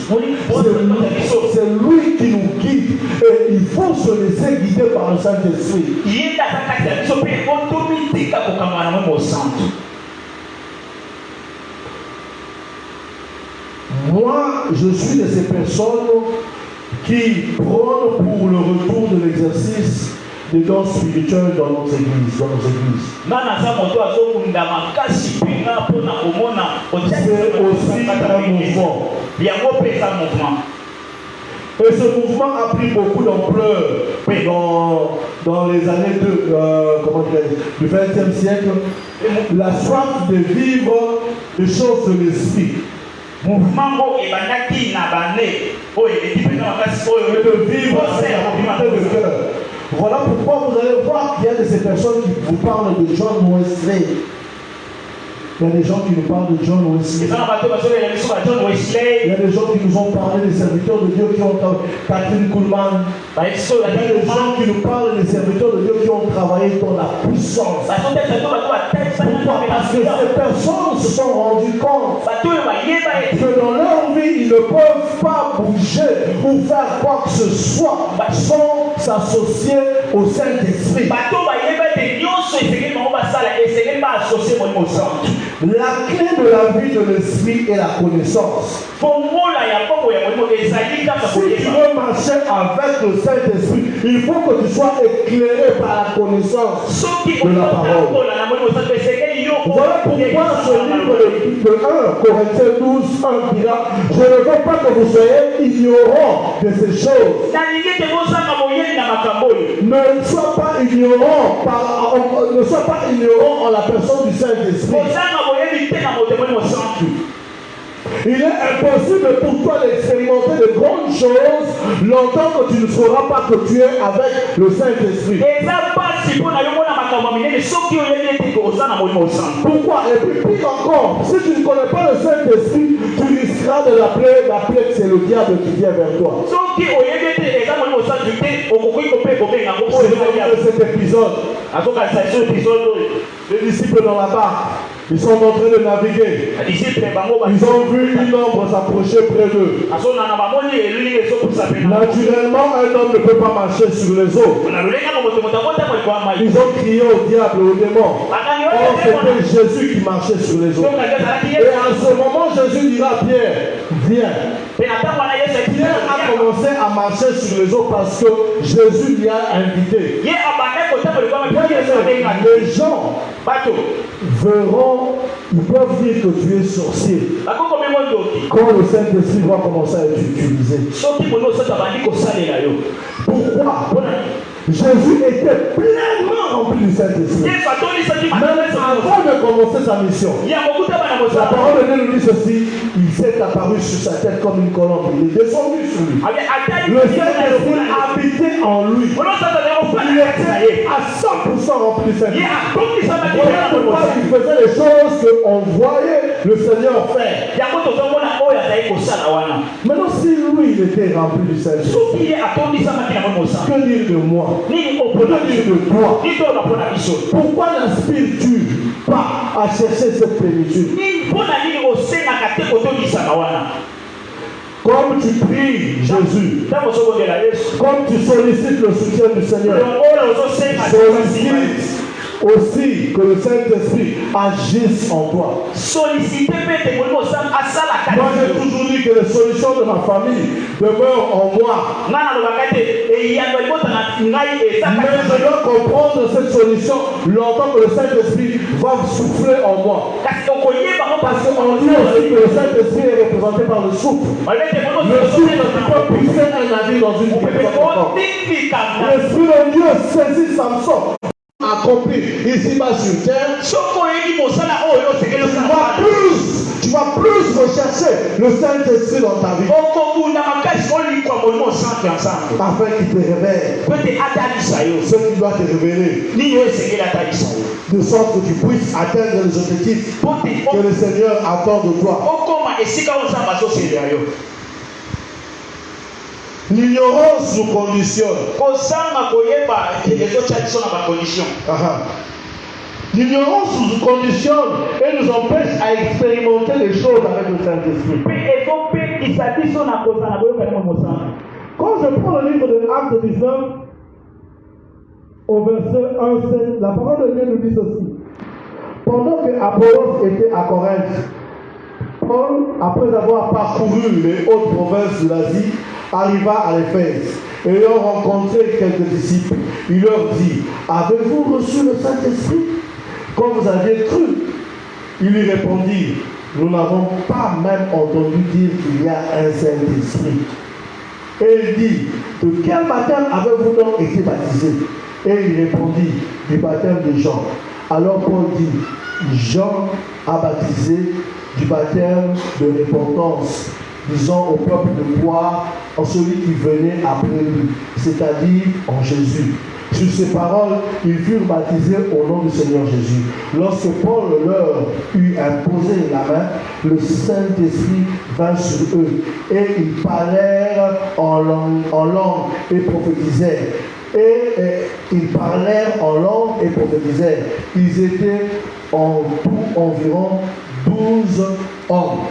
C'est lui qui nous guide. Et il faut se laisser guider par le Saint-Esprit. Moi, je suis de ces personnes qui prônent pour le retour de l'exercice des dons spirituels dans nos églises. C'est aussi un mouvement. Et ce mouvement a pris beaucoup d'ampleur dans les années du XXe siècle. La soif de vivre les choses de l'esprit. Mouvement et de vivre avec la pureté de cœur. Voilà pourquoi vous allez voir qu'il y a de ces personnes qui vous parlent de John Wesley. Il y a des gens qui nous parlent de John Wesley. Il y a des gens qui nous ont parlé des serviteurs de Dieu qui ont travaillé. Catherine Kuhlman. Il y a des gens qui nous parlent des serviteurs de Dieu qui ont travaillé dans la puissance. Pourquoi? Parce que ces personnes se sont rendues compte que dans leur vie, ils ne peuvent pas bouger ou faire quoi que ce soit sans s'associer au Saint-Esprit. La clé de la vie de l'esprit est la connaissance. Si tu veux marcher avec le Saint-Esprit, il faut que tu sois éclairé par la connaissance de la parole. Voilà pourquoi ce livre de 1 Corinthiens 12, 1 dira: je ne veux pas que vous soyez ignorants de ces choses. Ne sois pas ignorant en la personne du Saint-Esprit. Il est impossible pour toi d'expérimenter de grandes choses longtemps que tu ne sauras pas que tu es avec le Saint-Esprit. Pourquoi? Et puis pire encore, si tu ne connais pas le Saint-Esprit, tu risqueras de l'appeler que c'est le diable qui vient vers toi. Cet épisode, les disciples dans la barque, ils sont en train de naviguer. Ils ont vu une ombre s'approcher près d'eux. Naturellement, un homme ne peut pas marcher sur les eaux. Ils ont crié au diable, au démon. Or, c'était Jésus qui marchait sur les eaux. Et à ce moment, Jésus dira à Pierre: viens. Pierre a commencé à marcher sur les eaux parce que Jésus l'y a invité. Les gens verront, ils peuvent dire que tu es sorcier quand le Saint-Esprit va commencer à être utilisé. Pourquoi? Jésus était pleinement rempli du Saint-Esprit. Même avant de commencer sa mission, la parole de Dieu nous dit ceci: il s'est apparu sur sa tête comme une colombe. Il est descendu sur lui. Le Saint-Esprit habitait en lui. Il était à 100% rempli du Saint-Esprit. Voilà pourquoi il faisait les choses qu'on voyait le Seigneur faire. Maintenant, si lui il était rempli du Saint-Esprit, que dire de moi? Que dire de toi? Pourquoi n'aspires-tu pas à chercher cette plénitude? Comme tu pries Jésus, comme tu sollicites le soutien du Seigneur, sollicite aussi que le Saint-Esprit agisse en toi. Moi j'ai toujours dit que les solutions de ma famille demeurent en moi. Mais je dois comprendre cette solution longtemps que le Saint-Esprit va souffler en moi. Parce qu'on dit aussi que le Saint-Esprit est représenté par le souffle. Le souffle qui peut pousser un navire dans une vie. L'Esprit de Dieu saisit Samson, accompli ici-bas sur terre. Tu vas plus rechercher le Saint-Esprit dans ta vie afin qu'il te révèle ce qui doit te révéler, de sorte que tu puisses atteindre les objectifs que le Seigneur attend de toi. L'ignorance nous conditionne. L'ignorance nous conditionne et nous empêche à expérimenter les choses avec le Saint-Esprit. Quand je prends le livre de Actes 19, au verset 1-7, la parole de Dieu nous dit ceci: pendant que Apollos était à Corinthe, Paul, après avoir parcouru les hautes provinces de l'Asie, arriva à l'Éphèse. Ayant rencontré quelques disciples, il leur dit: avez-vous reçu le Saint-Esprit quand vous aviez cru? Ils lui répondirent: nous n'avons pas même entendu dire qu'il y a un Saint-Esprit. Et il dit: de quel baptême avez-vous donc été baptisés? Et il répondit: du baptême de Jean. Alors Paul dit: Jean a baptisé du baptême de repentance, disant au peuple de croire en celui qui venait après lui, c'est-à-dire en Jésus. sur ces paroles, ils furent baptisés au nom du Seigneur Jésus. Lorsque Paul leur eut imposé la main, le Saint-Esprit vint sur eux et ils parlèrent en langue et prophétisèrent. Ils parlèrent en langue et prophétisèrent. Ils étaient en tout environ 12 hommes.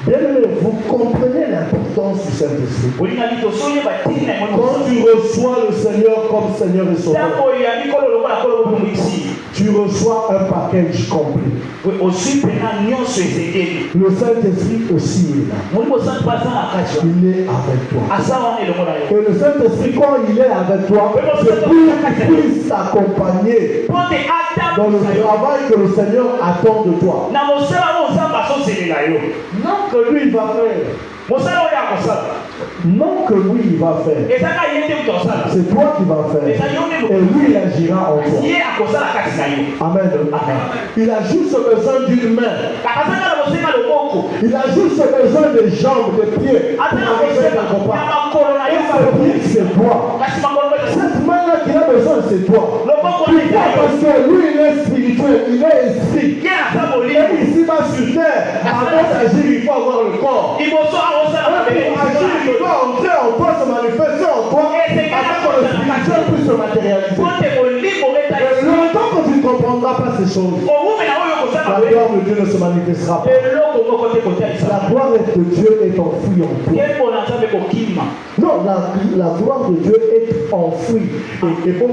Bien-aimés, vous comprenez l'importance du Saint-Esprit. Quand tu reçois le Seigneur comme Seigneur et Sauveur, tu reçois un package complet. Le Saint-Esprit aussi est là. Il est avec toi. Et le Saint-Esprit, quand il est avec toi, c'est pour qu'il puisse t'accompagner dans le travail que le Seigneur attend de toi. Non que lui il va faire. Non que lui il va faire. C'est toi qui vas faire. Et lui il agira en toi. Amen. Il a juste besoin d'une main. Il a juste besoin des jambes, des pieds. Et sa vie c'est toi. Cette main-là qu'il a besoin c'est toi. Pourquoi? Parce que lui il est spirituel, il est esprit. Et ici bas sur terre, avant d'agir il faut avoir le corps. Et pour agir il doit entrer en toi, se manifester en toi, afin que le spirituel puisse se matérialiser. Mais longtemps que tu ne comprendras pas ces choses, la gloire de Dieu ne se manifestera pas. La gloire de Dieu est enfouie en toi. Non, la gloire de Dieu est enfouie. Et pour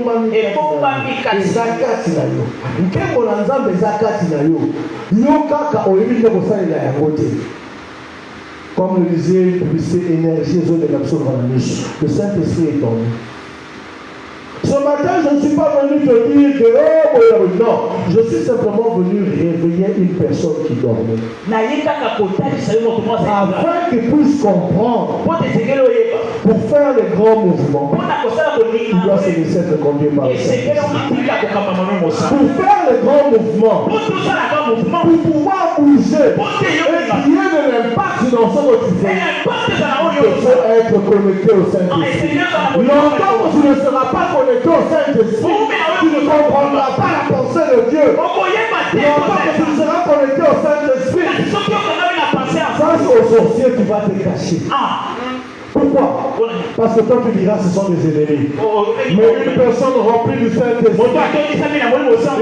comme le disait une publicité énergie, le Saint-Esprit est en nous. Ce matin, je ne suis pas venu te dire que oh, non, je suis simplement venu réveiller une personne qui dormait. Afin qu'il puisse comprendre. Pour faire les grands mouvements, il doit se laisser être conduit par le Saint-Esprit. Pour faire les grands mouvements, pour pouvoir bouger et qu'il y ait de l'impact dans ce que tu fais, il faut être connecté au Saint-Esprit. Longtemps que tu ne seras pas connecté au Saint-Esprit, tu ne comprendras pas la pensée de Dieu. Longtemps que tu ne seras connecté au Saint-Esprit, face aux sorciers, tu vas te cacher. Pourquoi? Parce que toi tu diras ce sont des ennemis. Mais une personne remplie du Saint-Esprit,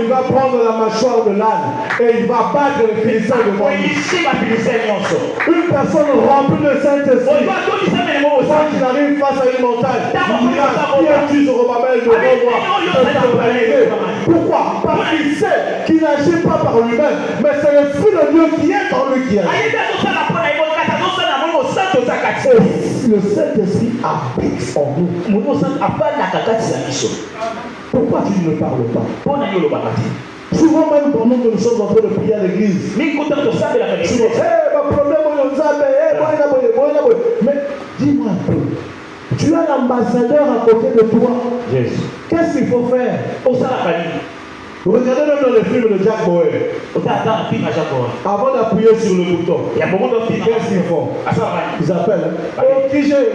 il va prendre la mâchoire de l'âne et il va battre les Philistins devant lui. Une personne remplie du Saint-Esprit, quand il arrive face à une montagne, il dira qui a-tu ce Robabel devant moi? Pourquoi? Parce qu'il sait qu'il n'agit pas par lui-même, mais c'est l'Esprit de Dieu qui est en lui qui agit. Le Saint-Esprit habite en nous. Pourquoi tu ne parles pas? Souvent même pendant que nous sommes en train de prier à l'église, mais dis-moi un peu, tu as l'ambassadeur à côté de toi. Yes. Qu'est-ce qu'il faut faire? Regardez même dans le film de Jack Bauer. Avant d'appuyer sur le bouton, qu'est-ce qu'ils font? Ils appellent. Oh,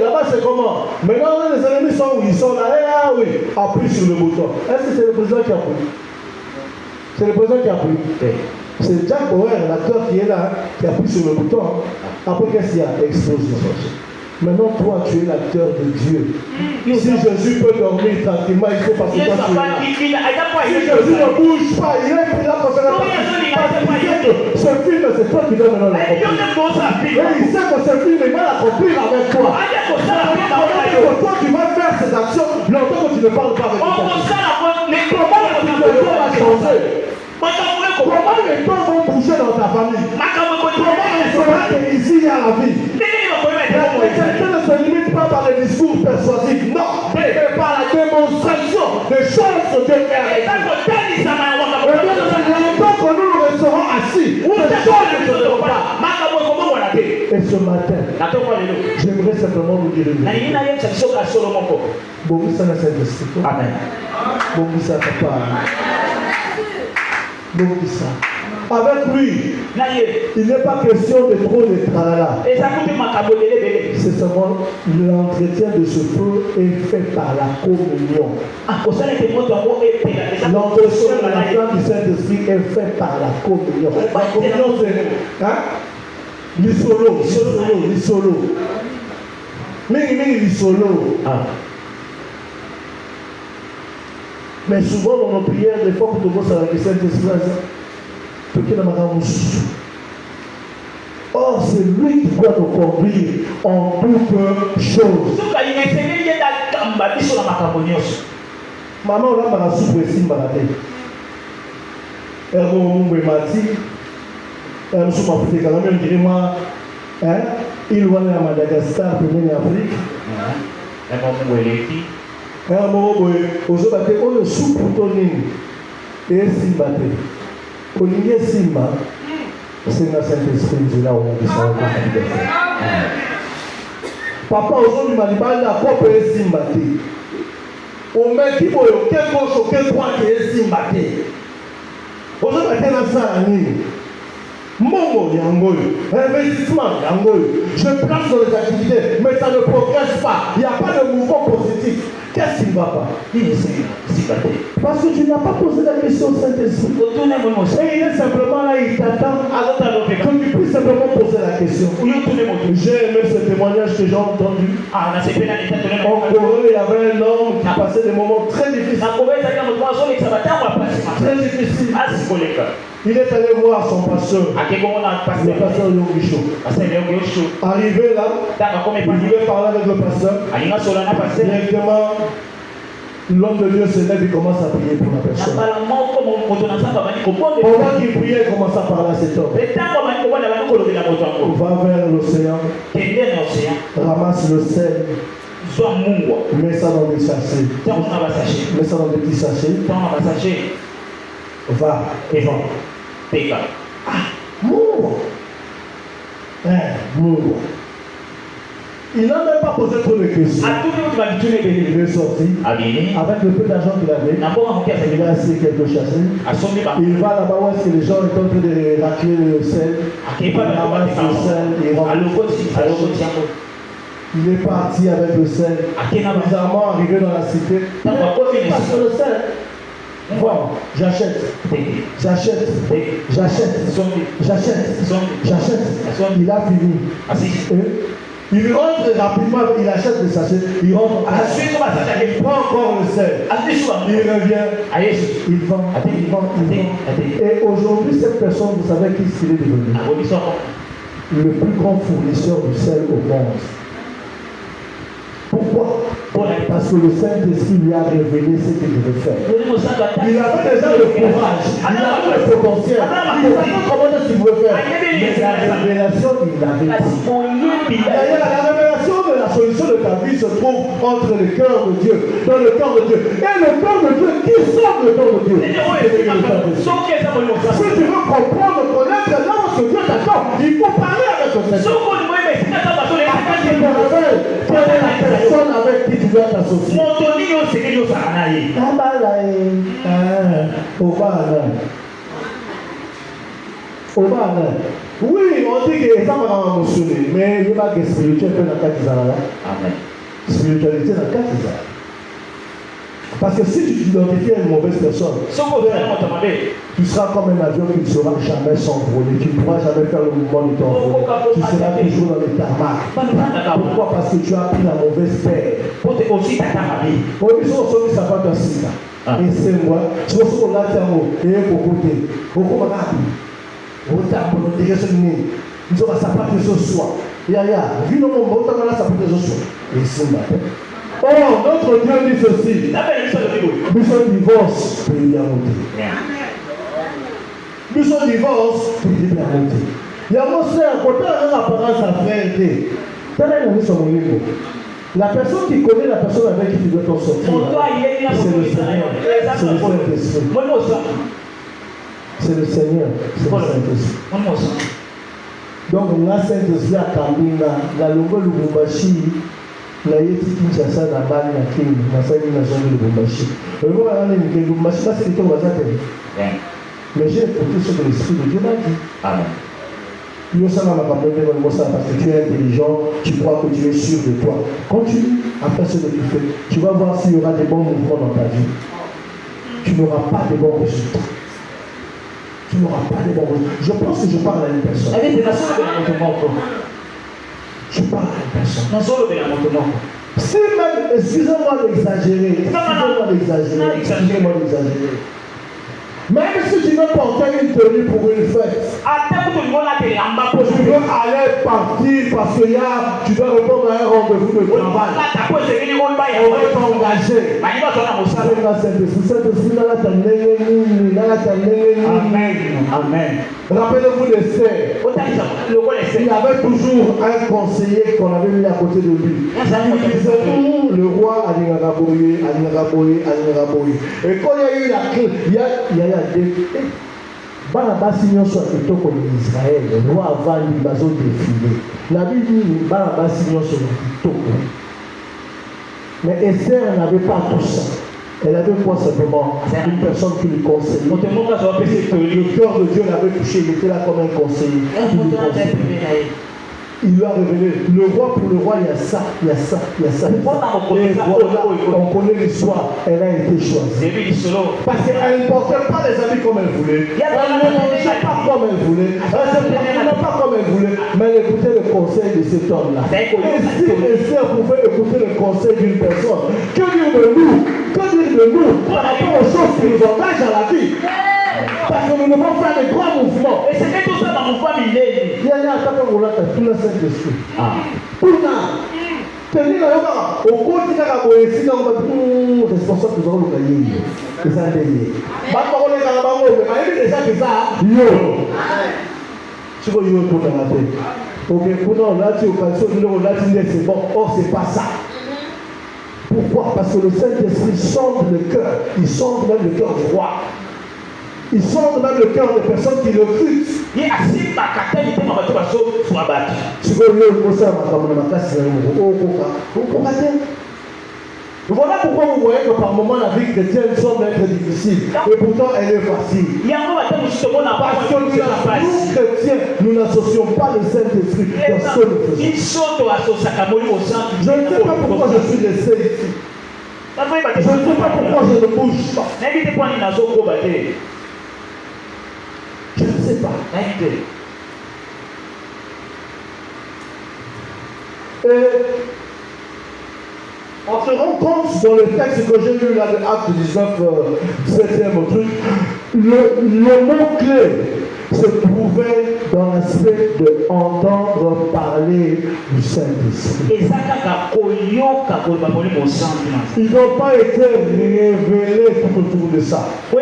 là-bas c'est comment? Maintenant les ennemis sont où? Ils sont là. Ah oui, appuie sur le bouton. Est-ce que c'est le président qui appuie? C'est le président qui appuie. C'est Jack Bauer, l'acteur qui est là, qui appuie sur le bouton. Après qu'est-ce qu'il y a? Explosion. Maintenant, toi, tu es l'acteur de Dieu. Si Jésus peut dormir tranquillement, il faut parce que toi, tu es là. Si Jésus ne bouge pas, il est là pour faire la partie. Ce film, c'est toi qui dois maintenant l'accomplir. Et il sait que ce film, il va l'accomplir avec toi. Toi, tu vas faire ces actions longtemps que tu ne parles pas avec toi. Comment le temps va changer? Comment les temps vont bouger dans ta famille? Comment on saura qu'ici il y a la vie? Quelqu'un ne se limite pas par les discours persuasifs, non, mais par la démonstration des choses que Dieu fait. Longtemps que nous nous resterons assis, des choses ne se feront pas. Et ce matin, j'aimerais simplement vous dire une chose. Bon, ça n'a pas de Amen. Bon, ça n'a pas. Bon, ça. Avec lui, il n'est pas question de trop de tralala. C'est seulement l'entretien de ce feu est fait par la communion. L'entretien de la flamme du Saint-Esprit est fait par la communion. La communion, c'est l'isolo. L'isolo. Mais souvent dans nos prières, des fois, quand on voit ça avec le Saint-Esprit, or, c'est lui qui doit nous conduire en toutes choses. Maman, on a la soupe ici, il va à Madagascar, premier Afrique. C'est le Saint-Esprit qui est là où on dit papa, aujourd'hui, m'a dit, la propre est simbaté. On met qui pour quel gauche ou quel droit qui est simbaté. Aujourd'hui, on a ça à nous. Mon investissement, je place dans les activités, mais ça ne progresse pas. Il n'y a pas de mouvement positif. Qu'est-ce qui ne va pas? Parce que tu n'as pas posé la question au Saint-Esprit. Et il est simplement là, il t'attend. Que tu puisses simplement poser la question. J'ai aimé ce témoignage que j'ai entendu. En Corée, il y avait un homme qui passait des moments très difficiles. Très difficiles. Il est allé voir son pasteur, le pasteur Yongisho. Arrivé là, il voulait parler avec le pasteur. Directement, l'homme de Dieu se lève et commence à prier pour la personne. Pendant qu'il priait, il commence à parler à cet homme. Va vers l'océan, ramasse le sel, mets ça dans des sachets. Mets ça dans des petits sachets. Va et va. Mouvre. Mouvre. Il n'a même pas posé trop de questions. Il est sorti avec le peu d'argent qu'il avait. Il a essayé quelques chassés. Il va là-bas où est-ce que les gens sont en train de racler le sel. Il ramasse le sel et rentre. Il est parti avec le sel. Bizarrement arrivé dans la cité. Il passe sur le sel. Bon, j'achète. Il a fini. Il rentre rapidement, il achète des sachets, il rentre, il prend encore le sel, il revient, il vend. Et aujourd'hui, cette personne, vous savez qui il est devenu? Le plus grand fournisseur du sel au monde. Pourquoi? Parce que le Saint-Esprit lui a révélé ce qu'il devait faire. Il avait déjà le courage, il avait le potentiel, il savait comment il pouvait faire. Mais la révélation, il l'avait dit. D'ailleurs, la révélation de la solution de ta vie se trouve entre le cœur de Dieu, dans le cœur de Dieu. Et le cœur de Dieu, qui sort le cœur de Dieu? Si tu veux comprendre, connaître là où Dieu t'attend, il faut parler avec le Seigneur. Quelle est la personne avec qui tu dois t'associer? Oui, on dit que ça m'a émotionné, mais il n'y a pas de spiritualité dans le cas de Zara. Spiritualité dans le cas de Zara. Parce que si tu t'identifies à une mauvaise personne, tu seras comme un avion qui ne sera jamais s'envoler. Tu ne pourras jamais faire le mouvement de ton vol. Tu seras toujours dans les tarmacs. Pourquoi? Parce que tu as pris la mauvaise paire. Ils sont sortis sa patte à sida. Et c'est moi. Tu vas sur la terre et beaucoup de beaucoup de nous sommes sa patte de ce soir. Vu le monde, on a sa patte de ce soir. Et c'est ma paix. Oh, notre Dieu dit ceci. Nous sommes divorce pour lui monter. Nous sommes divorce pour lui monter. Il y a mon frère, quand on a l'apparence à frère, la personne qui connaît la personne avec qui tu dois t'en sortir, c'est le Seigneur. C'est le Saint-Esprit. C'est le Seigneur. C'est le Saint-Esprit. Donc, la Saint-Esprit a cambié la longue Lubumbashi. La yeti Kinshasa na bali na Kenya na sasa na zone de Lubumbashi. Wewe unaona ni Lubumbashi basi ni kwa wazate. Mais j'ai écouté ce que l'Esprit de Dieu m'a dit. Amen. parce que tu es intelligent, tu crois que tu es sûr de toi. Continue après ce que tu fais. Tu vas voir s'il y aura des bons mouvements dans ta vie. Tu n'auras pas de bons résultats. Tu n'auras pas de bons résultats. Je pense que je parle à une personne. Je parle à une personne. Si même, excusez-moi d'exagérer. Même si tu veux porter une tenue pour une fête, tu veux aller partir parce que tu dois répondre à un rendez-vous de travail. On va t'engager. Amen. Rappelez-vous d'Esther. Il y avait toujours un conseiller qu'on avait mis à côté de lui. Il disait, le roi a dit et quand il y a eu la clé, il y a des Barabasi nyonso kitoko en Israël, le roi avant lui bazo défilé. La Bible dit Barabasi nyonso kitoko. Mais Esther n'avait pas tout ça. Elle avait quoi simplement? Une personne qui lui conseillait. Le cœur de Dieu l'avait touché, il était là comme un conseiller. Il lui a révélé, le roi pour le roi, il y a ça, il y a ça, il y a ça. Et voilà, on connaît l'histoire, elle a été choisie. Parce qu'elle ne portait pas les habits comme elle voulait. Elle ne mangeait pas comme elle voulait. Elle ne parlait pas comme elle voulait. Mais elle écoutait le conseil de cet homme-là. Et si Esther pouvait écouter le conseil d'une personne, que dire de nous? Que dire de nous par rapport aux choses qui nous engagent à la vie? Parce que nous devons faire des grands mouvements. Et c'était tout ça dans mon famille. Il y a un attaque pour tout le Saint-Esprit. Pourtant, tenir la yoga, au quotidien, on est responsable de nous gagner. C'est ça, les déjà que ça, yo. Tu vois, yo, pour la tête. Ok, pour nous, là, tu es c'est bon. Oh, c'est pas ça. Pourquoi? Parce que le Saint-Esprit sonde le cœur. Il sonde même le cœur du roi. Ils sont même le cœur des personnes qui le recrutent. Voilà pourquoi vous voyez que par moments la vie chrétienne semble être difficile. Et pourtant elle est facile. Parce que nous chrétiens, nous n'associons pas le Saint-Esprit dans ce que nous faisons. Je ne sais pas pourquoi je suis resté ici. Je ne sais pas pourquoi je ne bouge pas. Je ne sais pas. Et on se rend compte dans le texte que j'ai lu là de Acte 19, 7e truc, le mot-clé se trouvait dans l'aspect de entendre parler du Saint-Esprit. Ils n'ont pas été révélés tout autour de ça. Ils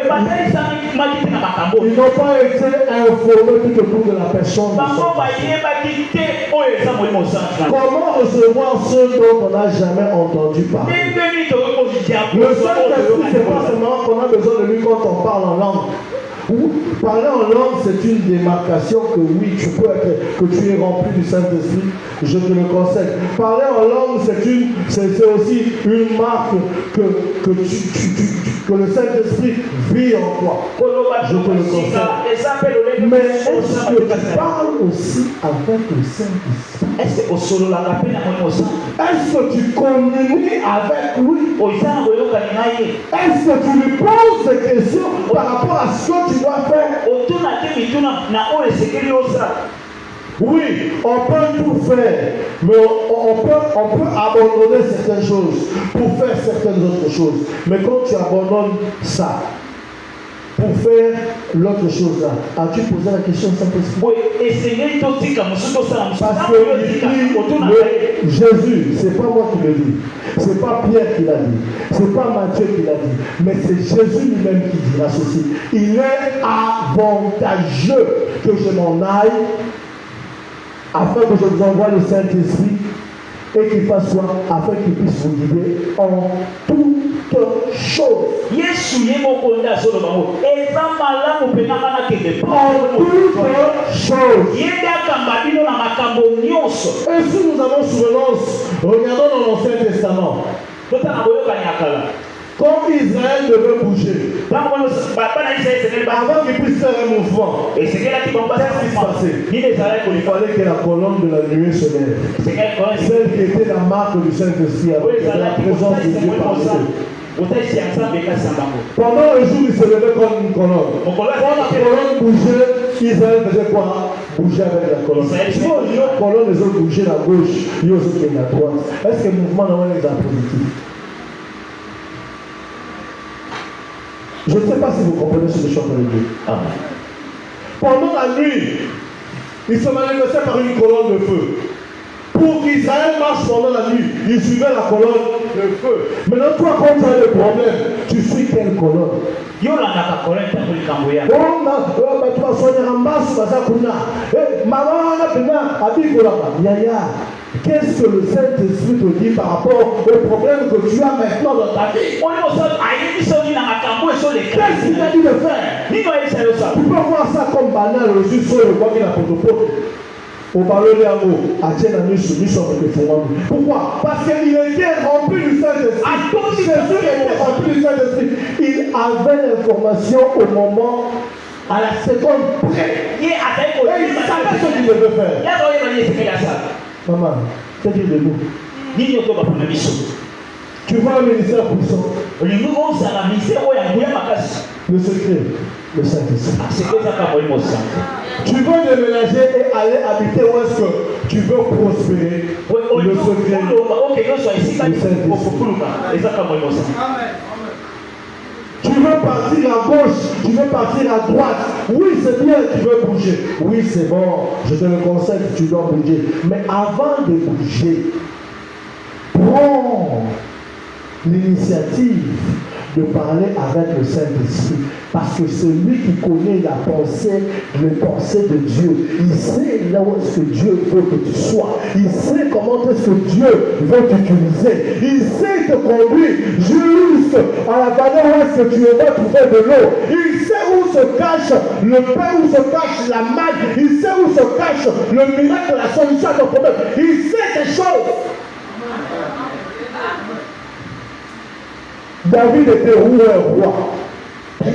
n'ont pas été informés tout autour de la personne du Saint-Esprit. Comment recevoir ce dont on n'a jamais entendu parler? Le Saint-Esprit, c'est pas seulement qu'on a besoin de lui quand on parle en langue. Parler en langue, c'est une démarcation que oui, tu peux être, que tu es rempli du Saint-Esprit, je te le conseille. Parler en langue, c'est aussi une marque que le Saint-Esprit vit en toi. Je te le conseille. Mais est-ce que tu parles aussi avec le Saint-Esprit? Est-ce que tu communies avec lui? Est-ce que tu lui poses des questions par rapport à ce que tu dois faire? Oui, on peut tout faire, mais on peut abandonner certaines choses pour faire certaines autres choses. Mais quand tu abandonnes ça, pour faire l'autre chose là, as-tu posé la question Saint-Esprit? Oui, parce que Jésus, c'est pas moi qui le dis, c'est pas Pierre qui l'a dit, c'est pas Matthieu qui l'a dit, mais c'est Jésus lui-même qui dira ceci. Il est avantageux que je m'en aille afin que je vous envoie le Saint-Esprit et qu'il fasse quoi? Afin qu'il puisse vous guider en toutes choses. En toutes choses. Et si nous avons souvenance, regardons dans l'Ancien Testament. Quand Israël devait bouger, avant qu'il puisse faire un mouvement, qu'est-ce qui se passait? Il fallait que la colonne de la nuée se lève. Celle qui était la marque du Saint-Esprit, la présence de Dieu parmi eux. Pendant un jour, il se levait comme une colonne. Quand la colonne bougeait, Israël faisait quoi? Bouger avec la colonne. Si la colonne les autres bouger à gauche, ils autres qui à droite. Est-ce que le mouvement n'a pas un exemple positif? Je ne sais pas si vous comprenez ce que je suis en train de dire. Pendant la nuit, ils se manifestaient par une colonne de feu. Pour qu'Israël marche pendant la nuit, il suivait la colonne de feu. Maintenant, toi, quand tu as le problème, tu suis quelle colonne? Qu'est-ce que le Saint-Esprit te dit par rapport au problème que tu as maintenant dans ta vie? Qu'est-ce qu'il t'a dit de faire? Tu peux voir ça comme banal, juste sur le bois qui n'a pas de pot. Au parler de l'amour, à tienne à nous sommes des fonds. Pourquoi? Parce qu'il était rempli du Saint-Esprit. Jésus était rempli du Saint-Esprit. Il avait l'information au moment, à la seconde près. Et il savait ce qu'il devait faire. Maman, qu'est-ce qu'il de nous? Tu vois un ministère puissant. Le secret, le Saint-Esprit. Tu veux déménager et aller habiter où est-ce que tu veux prospérer? Le secret, le Saint-Esprit. Tu veux partir à gauche, tu veux partir à droite. Oui, c'est bien, tu veux bouger. Oui, c'est bon, je te le conseille, tu dois bouger. Mais avant de bouger, prends l'initiative de parler avec le Saint-Esprit. Parce que celui qui connaît la pensée, les pensées de Dieu, il sait là où est-ce que Dieu veut que tu sois. Il sait comment est-ce que Dieu veut t'utiliser. Il sait te conduire juste à la vallée où est-ce que tu vas trouver de l'eau. Il sait où se cache le pain, où se cache la manne. Il sait où se cache le miracle, la solution à ton problème. Il sait ces choses. David était où un roi? Mais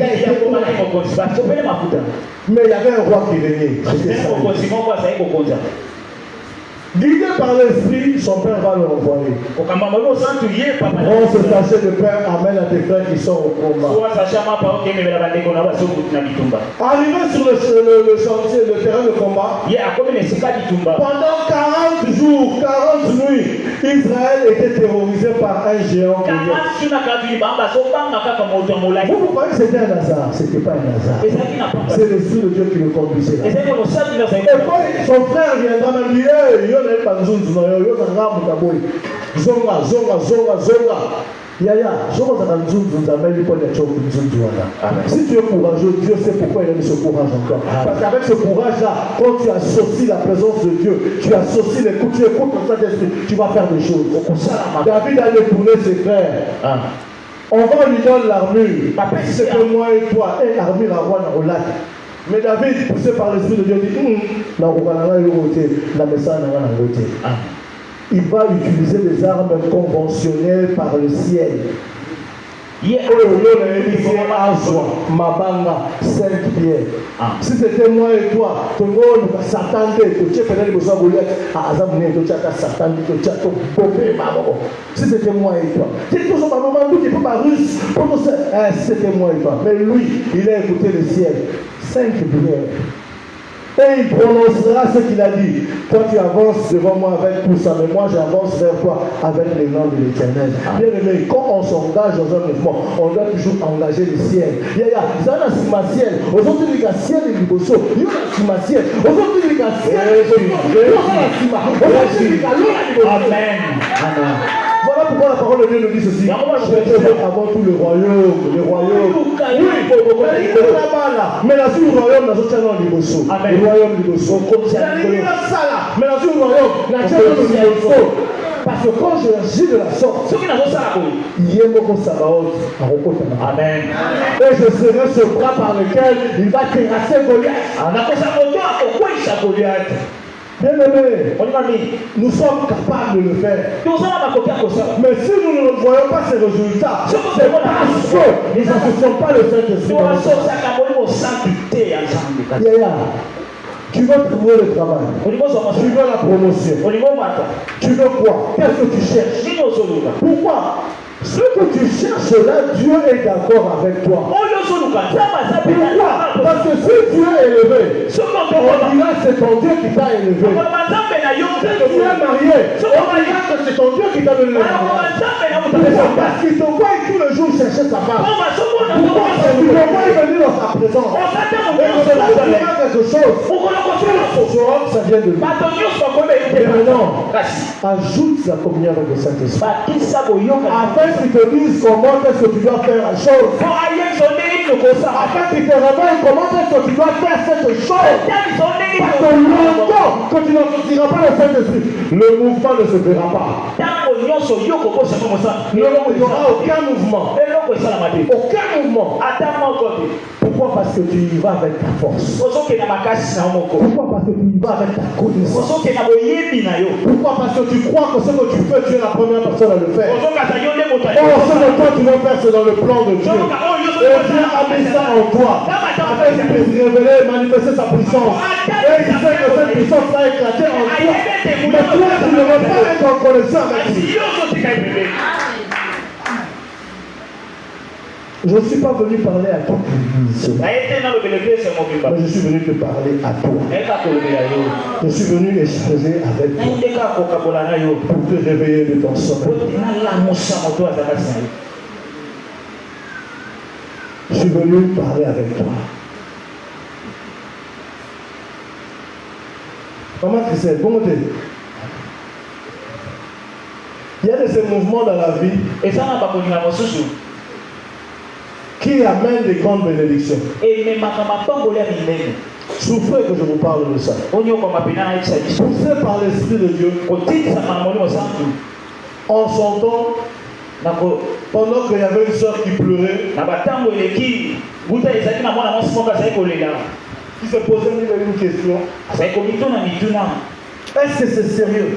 il y avait un roi qui régnait. Guidé par l'esprit, son père va le renvoyer. Prends ce sachet de pain, amène à tes frères qui sont au combat. Arrivé sur le chantier, le terrain de combat, pendant 40 jours, 40 nuits, Israël était terrorisé par un géant. Vous croyez que c'était un hasard? Ce n'était pas un hasard. C'est l'esprit de Dieu qui le conduisait. Et quand son frère viendra me dire, si tu es courageux, Dieu sait pourquoi il a mis ce courage en toi. Parce qu'avec ce courage-là, quand tu associes la présence de Dieu, tu associes l'écoute, tu écoutes comme ça, tu vas faire des choses. David a détourné ses frères. On va lui donner l'armure. C'est que moi et toi, et l'armure à roi dans le lac. Mais David, poussé par l'Esprit de Dieu, dit il va utiliser des armes conventionnelles par le ciel. Si c'était moi et toi, tout le monde s'attendait. Si c'était moi et toi, c'est toujours par moment où tu peux pas russe. C'était moi et toi. Mais lui, il a écouté le ciel. 5 bières. Et il prononcera ce qu'il a dit. Toi, tu avances devant moi avec tout ça, mais moi, j'avance vers toi avec les noms de l'Éternel. Bien aimé, quand on s'engage dans un mouvement, on doit toujours engager le ciel. Il y a un ciel. Aujourd'hui, il y a un ciel et du bosso. Il y a un ciel. Aujourd'hui, il y a un ciel. Amen. Voilà pourquoi la parole de Dieu nous dit ceci. Avant tout le royaume. Le royaume. Mais la suite du royaume, nous sommes du bosso. Le royaume du bosso. Mais la suite du royaume, nous sommes du bosso. Parce que quand je agis de la sorte, Amen. Et je serai ce bras par lequel il va terrasser Goliath. Bien aimé, nous sommes capables de le faire. Mais si nous ne voyons pas ces résultats, c'est parce que nous n'associons pas le Saint-Esprit. Tu veux trouver le travail. Tu veux la promotion. Tu veux quoi? Qu'est-ce que tu cherches? Pourquoi? Ce que tu cherches là, Dieu est d'accord avec toi. Pourquoi? Parce que si Dieu est élevé, on dira que c'est ton Dieu qui t'a élevé. Si tu es marié, on dira que c'est ton Dieu qui t'a donné le mariage. Parce qu'il te voit tout le jour chercher sa femme. Pourquoi? Parce qu'il te voit venir dans sa présence. Et quand tu fais quelque chose, ça vient de lui. Et maintenant, ajoute la communion avec le Saint-Esprit. Afin qu'ils te disent comment est-ce que tu dois faire la chose. Afin qu'ils te révèlent comment est-ce que tu dois faire cette chose. Parce que longtemps que tu n'entreras pas le Saint-Esprit, le mouvement ne se verra pas. Il n'y aura aucun mouvement. Aucun mouvement. Pourquoi? Parce que tu y vas avec ta force. Pourquoi? Parce que tu y vas avec ta connaissance. Pourquoi? Parce que tu crois que ce que tu fais, tu es la première personne à le faire. Or, ce que toi tu veux faire, c'est dans le plan de Dieu. Et Dieu a mis ça en toi. Afin qu'il puisse révéler, manifester sa puissance. Et il sait que cette puissance va éclater en toi. Mais toi, tu ne veux pas être en connexion avec lui. Je ne suis pas venu parler à toute l'église. Mais je suis venu te parler à toi. Je suis venu échanger avec toi pour te réveiller de ton sommeil. Je suis venu parler avec toi. Maman Christelle, bon côté. Il y a de ces mouvements dans la vie qui amènent des grandes bénédictions. Souffrez que je vous parle de ça. Poussé par l'Esprit de Dieu, en son temps, pendant qu'il y avait une soeur qui pleurait, qui se posait une question. Est-ce que c'est sérieux?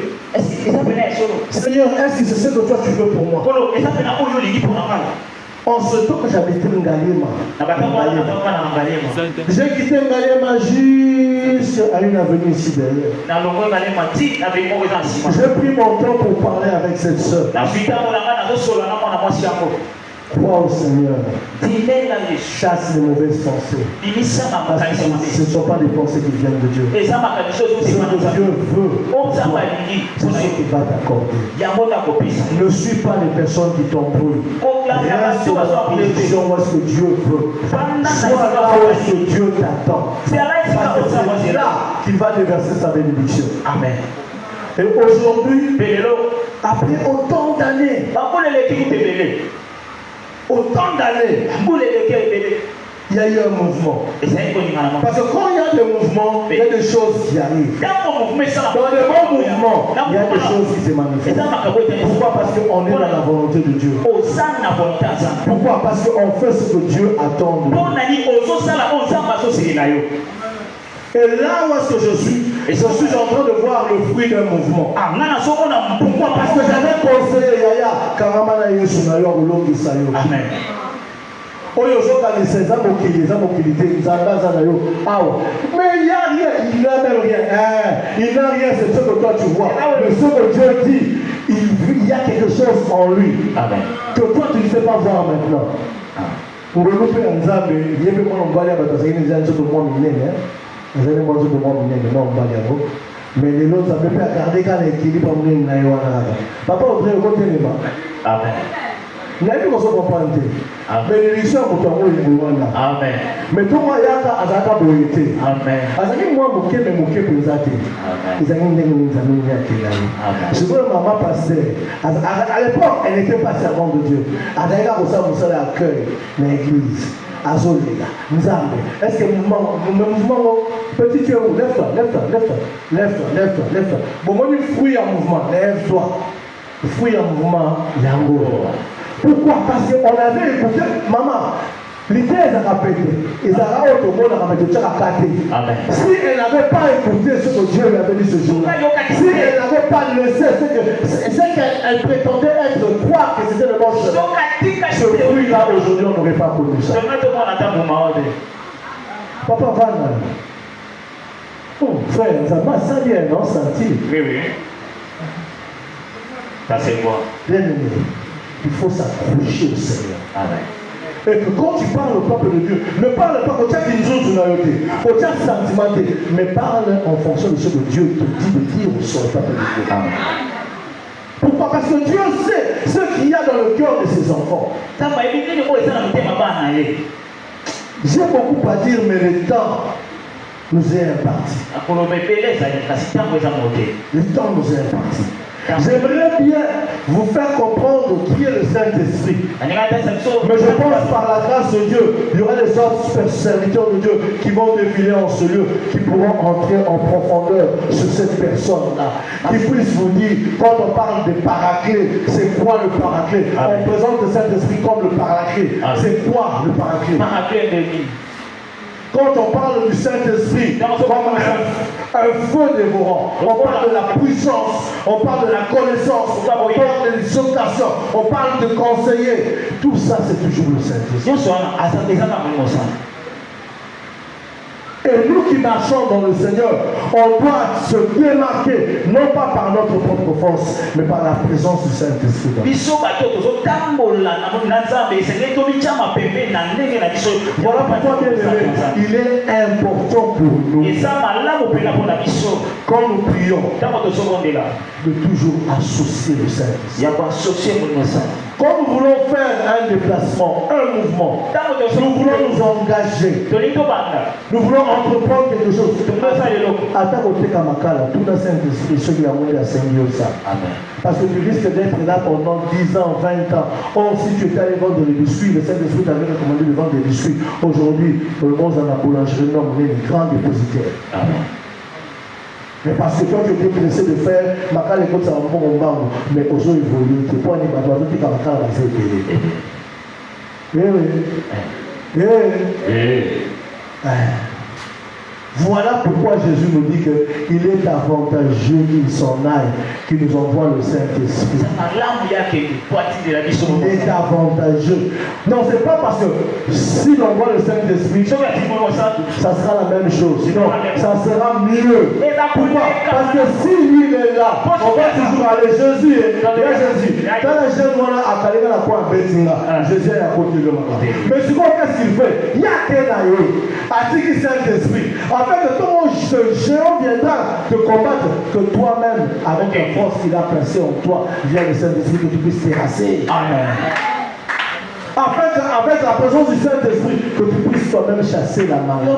Seigneur, est-ce que c'est ce que toi tu veux pour moi? En ce temps que j'habitais Ngalema, j'ai quitté Ngalema jusqu'à une avenue ici derrière. J'ai pris mon temps pour parler avec cette soeur. Crois au Seigneur. Chasse les mauvaises pensées. Parce que ce ne sont pas des pensées qui viennent de Dieu. Ce que Dieu veut, c'est ce qu'il va t'accorder. Ne suis pas les personnes qui t'embrouillent. Reste dans la position où est-ce que Dieu veut. Sois là où est-ce que Dieu t'attend. Parce que c'est là qu'il va déverser sa bénédiction. Amen. Et aujourd'hui, après autant d'années, il y a eu un mouvement. Parce que quand il y a des mouvements, il y a des choses qui arrivent. Dans les bons mouvements, il y a des choses qui se manifestent. Pourquoi? Parce qu'on est dans la volonté de Dieu. Pourquoi? Parce qu'on fait ce que Dieu attend de nous. Et là où est-ce que je suis en train de voir le fruit d'un mouvement. Pourquoi? Parce que j'avais conseillé Yaya Karamana Yesunayo Olongi Sayo. Amen. Mais il n'y a rien, il n'a même rien. Il n'a rien, c'est ce que toi tu vois. Mais ce que Dieu dit, il y a quelque chose en lui. Amen. Que toi tu ne sais pas voir maintenant. Pour le louper en Zambé, il y a des gens qui mais les autres, ça peut pas garder quand l'équilibre est en papa, on dirait au côté de moi. Amen. Il y a une chose qu'on comprend. Bénédiction pour ton mot. Amen. Mais tout le monde a azaka boyete. Amen. Azaki moi moké mais moké pour zate. Ils ont une je vois maman passer. À l'époque, elle n'était pas servante de Dieu. Azaka pour ça, vous savez accueil dans l'église. Azolela, Nzambe. Est-ce que le mouvement, petit Dieu, lève-toi. Bon, moi, il fruit en mouvement, lève-toi. Fruit en mouvement, yango. Pourquoi? Parce qu'on avait écouté, maman, L'idée est à répéter. Et ça a autre monde à répéter. Si elle n'avait pas écouté ce que Dieu lui avait dit ce jour-là, si elle n'avait pas laissé ce qu'elle prétendait être, croire que c'était le bon chemin, ce fruit-là aujourd'hui, on n'aurait pas connu ça. Papa Van, oh frère, ça m'a senti un non senti. Oui, oui. Ça c'est quoi? Bien aimé, il faut s'accrocher au Seigneur. Amen. Et que quand tu parles au peuple de Dieu, ne parle pas comme ça qu'ils nous ont au tien sentimenté, mais parle en fonction de ce que Dieu te dit de dire sur le peuple de Dieu. Amen. Pourquoi? Parce que Dieu sait ce qu'il y a dans le cœur de ses enfants. J'ai beaucoup à dire, mais le temps nous est imparti. Le temps nous est imparti. J'aimerais bien vous faire comprendre qui est le Saint-Esprit. Mais je pense par la grâce de Dieu, il y aura des autres serviteurs de Dieu qui vont défiler en ce lieu, qui pourront entrer en profondeur sur cette personne-là. Qui puissent vous dire, quand on parle de paraclet, c'est quoi le paraclet? On présente le Saint-Esprit comme le paraclet. C'est quoi le paraclet? Quand on parle du Saint-Esprit, comme un feu dévorant, on parle de la puissance, on parle de la connaissance, on parle de l'exaltation, on parle de conseiller. Tout ça, c'est toujours le Saint-Esprit. Et nous qui marchons dans le Seigneur, on doit se démarquer, non pas par notre propre force, mais par la présence du Saint-Esprit. Voilà pourquoi, bien aimé, il est important pour nous, quand nous prions, de toujours associer le Saint-Esprit. Quand nous voulons faire un déplacement, un mouvement, nous voulons nous engager, nous voulons entreprendre quelque chose. Parce que tu risques d'être là pendant 10 ans, 20 ans. Or, si tu étais allé vendre des biscuits, le Saint-Esprit t'avait recommandé de vendre des biscuits. Aujourd'hui, le monde dans la boulangerie, on est les grands dépositaires. Mais parce que toi tu étais pressé de faire Makal écoute ça va pas mais aujourd'hui évolué tu peux aller battre tout comme Makal va faire Voilà pourquoi Jésus nous dit qu'il est avantageux qu'il s'en aille, qu'il nous envoie le Saint-Esprit. Il est avantageux. Non, c'est pas parce que s'il envoie le Saint-Esprit, ça sera la même chose. Non, ça sera mieux. Pourquoi? Parce que si lui est là, on va toujours aller. Jésus est là. Jésus. Quand les jeunes vont là, à Kalina, la quoi, Jésus est à côté de moi. Mais ce qu'est-ce qu'il fait? Il y a qu'un aïe, à dire qu'il Saint-Esprit. Afin que ton géant viendra te combattre, que toi-même, avec la force qu'il a placée en toi, via le Saint-Esprit, que tu puisses terrasser. Amen. Afin qu'avec la présence du Saint-Esprit, que tu puisses toi-même chasser la maladie.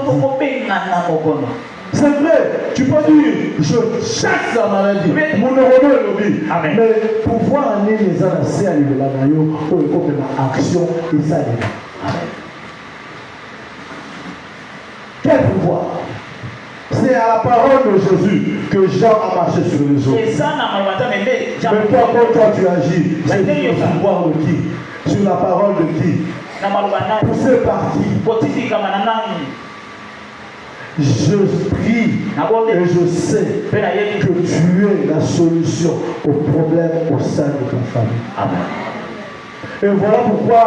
C'est vrai, tu peux dire, je chasse la maladie. Mon neurone est lobby. Mais pouvoir aller les annoncer à l'Ivelanayo, pour le coup de l'action, et ça est là. Quel pouvoir? C'est à la parole de Jésus que Jean a marché sur les eaux. Mais toi, quand toi tu agis, c'est sur le pouvoir de qui? Sur la parole de qui? Poussé par qui? Je prie et je sais que tu es la solution au problème au sein de ta famille. Amen. Et voilà pourquoi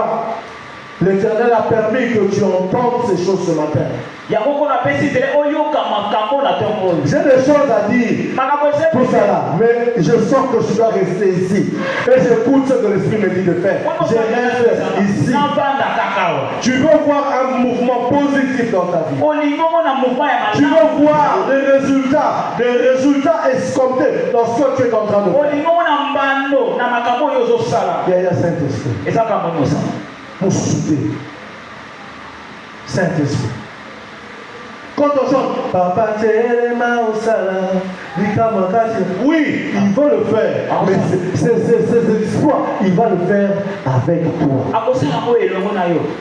l'Éternel a permis que tu entendes ces choses ce matin. J'ai des choses à dire pour cela, mais je sens que je dois rester ici. Et j'écoute ce que l'Esprit me dit de faire. Je reste ici. Tu veux voir un mouvement positif dans ta vie. Tu veux voir des résultats escomptés dans ce que tu es en train de faire. Il y a Saint-Esprit. Pour souder. Saint-Esprit. Quand on chante Papa oui, il va le faire. Mais c'est exploits, il va le faire avec toi.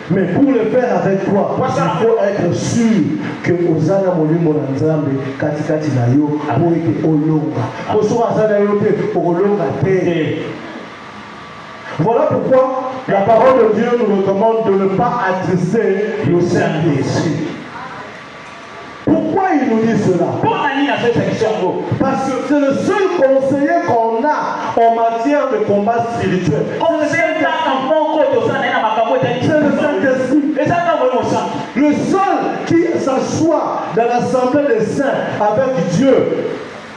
Mais pour le faire avec toi, il faut être sûr que Ozana Molimo Nzambe Katikati Nayo pour être Olonga. Pour Olonga. Voilà pourquoi La parole de Dieu nous recommande de ne pas attrister le Saint-Esprit. Pourquoi il nous dit cela? Parce que c'est le seul conseiller qu'on a en matière de combat spirituel. C'est le Saint-Esprit. Le seul qui s'assoit dans l'assemblée des saints avec Dieu.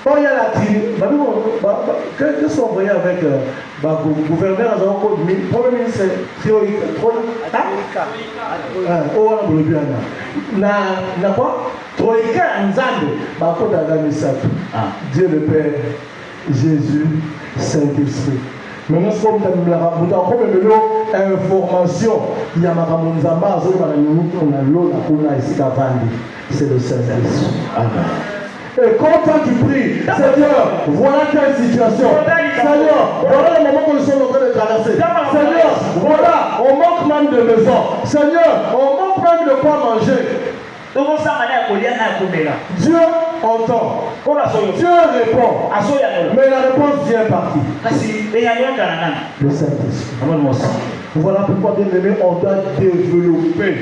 Quand il y a la tribu, qu'est-ce qu'on voyait avec le gouverneur le premier ministre, c'est Dieu le Père, Jésus, Saint-Esprit. Maintenant, si vous avez une information, il y a c'est le Saint-Esprit. Amen. Et quand tu pries, Seigneur, voilà telle situation. Seigneur, voilà le moment que nous sommes en train de traverser. Seigneur, voilà, on manque même de maison. Seigneur, on manque même de quoi manger. Dieu entend. Dieu répond. Mais la réponse vient par qui? Le Saint-Esprit. Voilà pourquoi, bien aimé, on doit développer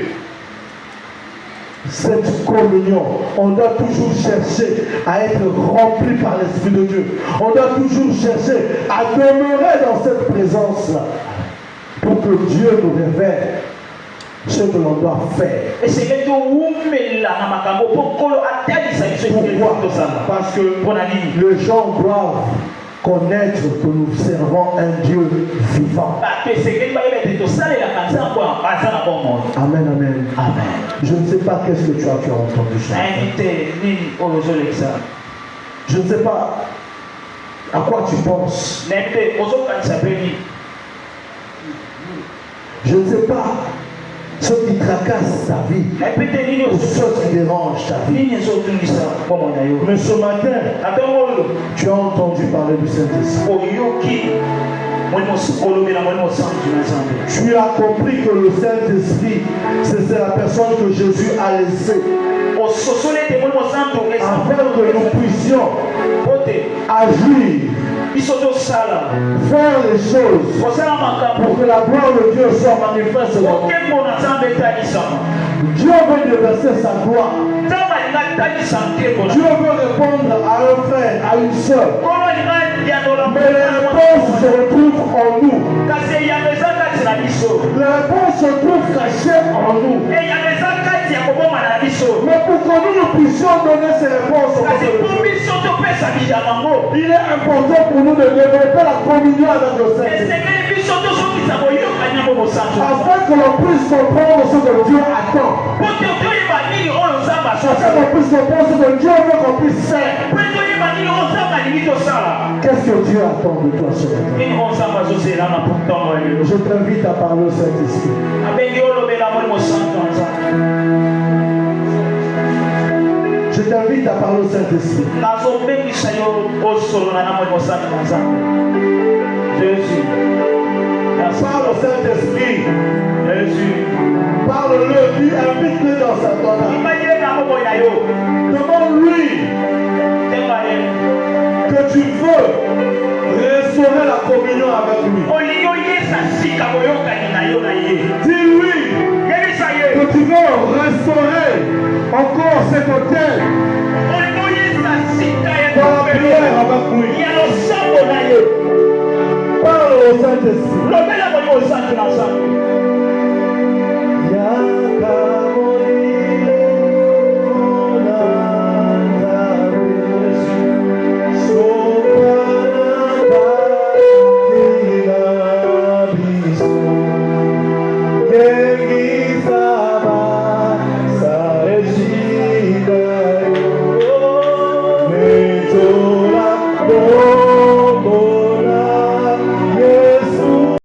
cette communion. On doit toujours chercher à être rempli par l'Esprit de Dieu. On doit toujours chercher à demeurer dans cette présence-là pour que Dieu nous révèle ce que l'on doit faire. Pourquoi? Parce que les gens doivent connaître que nous servons un Dieu vivant. Amen, amen. Amen. Je ne sais pas qu'est-ce que tu as entendu ça. Je ne sais pas à quoi tu penses. Je ne sais pas ce qui tracasse ta vie ou ce qui dérange ta vie. Mais ce matin, tu as entendu parler du Saint-Esprit. Tu as compris que le Saint-Esprit, c'est la personne que Jésus a laissée afin que nous puissions agir, faire les choses pour que la gloire de Dieu soit manifeste dans nous. Dieu veut déverser sa gloire. Dieu veut répondre à un frère, à une soeur. Mais les réponses se retrouvent en nous. Les réponses se trouvent cachées en nous. Mais pour que nous puissions donner ces réponses, il est important pour nous de développer la communion avec le Saint-Esprit. Afin que l'on puisse comprendre ce que Dieu attend. Afin qu'on puisse comprendre ce que Dieu veut qu'on puisse faire. Qu'est-ce que Dieu attend de toi ce matin? Je t'invite à parler au Saint-Esprit. Je t'invite à parler au Saint-Esprit. Jésus. Parle au Saint-Esprit. Jésus. Parle-le, invite-le dans sa donne. Demande-lui que tu veux restaurer la communion avec lui. Dis-lui que tu veux restaurer encore cet hôtel dans la prière avec lui. Parle au Saint-Esprit.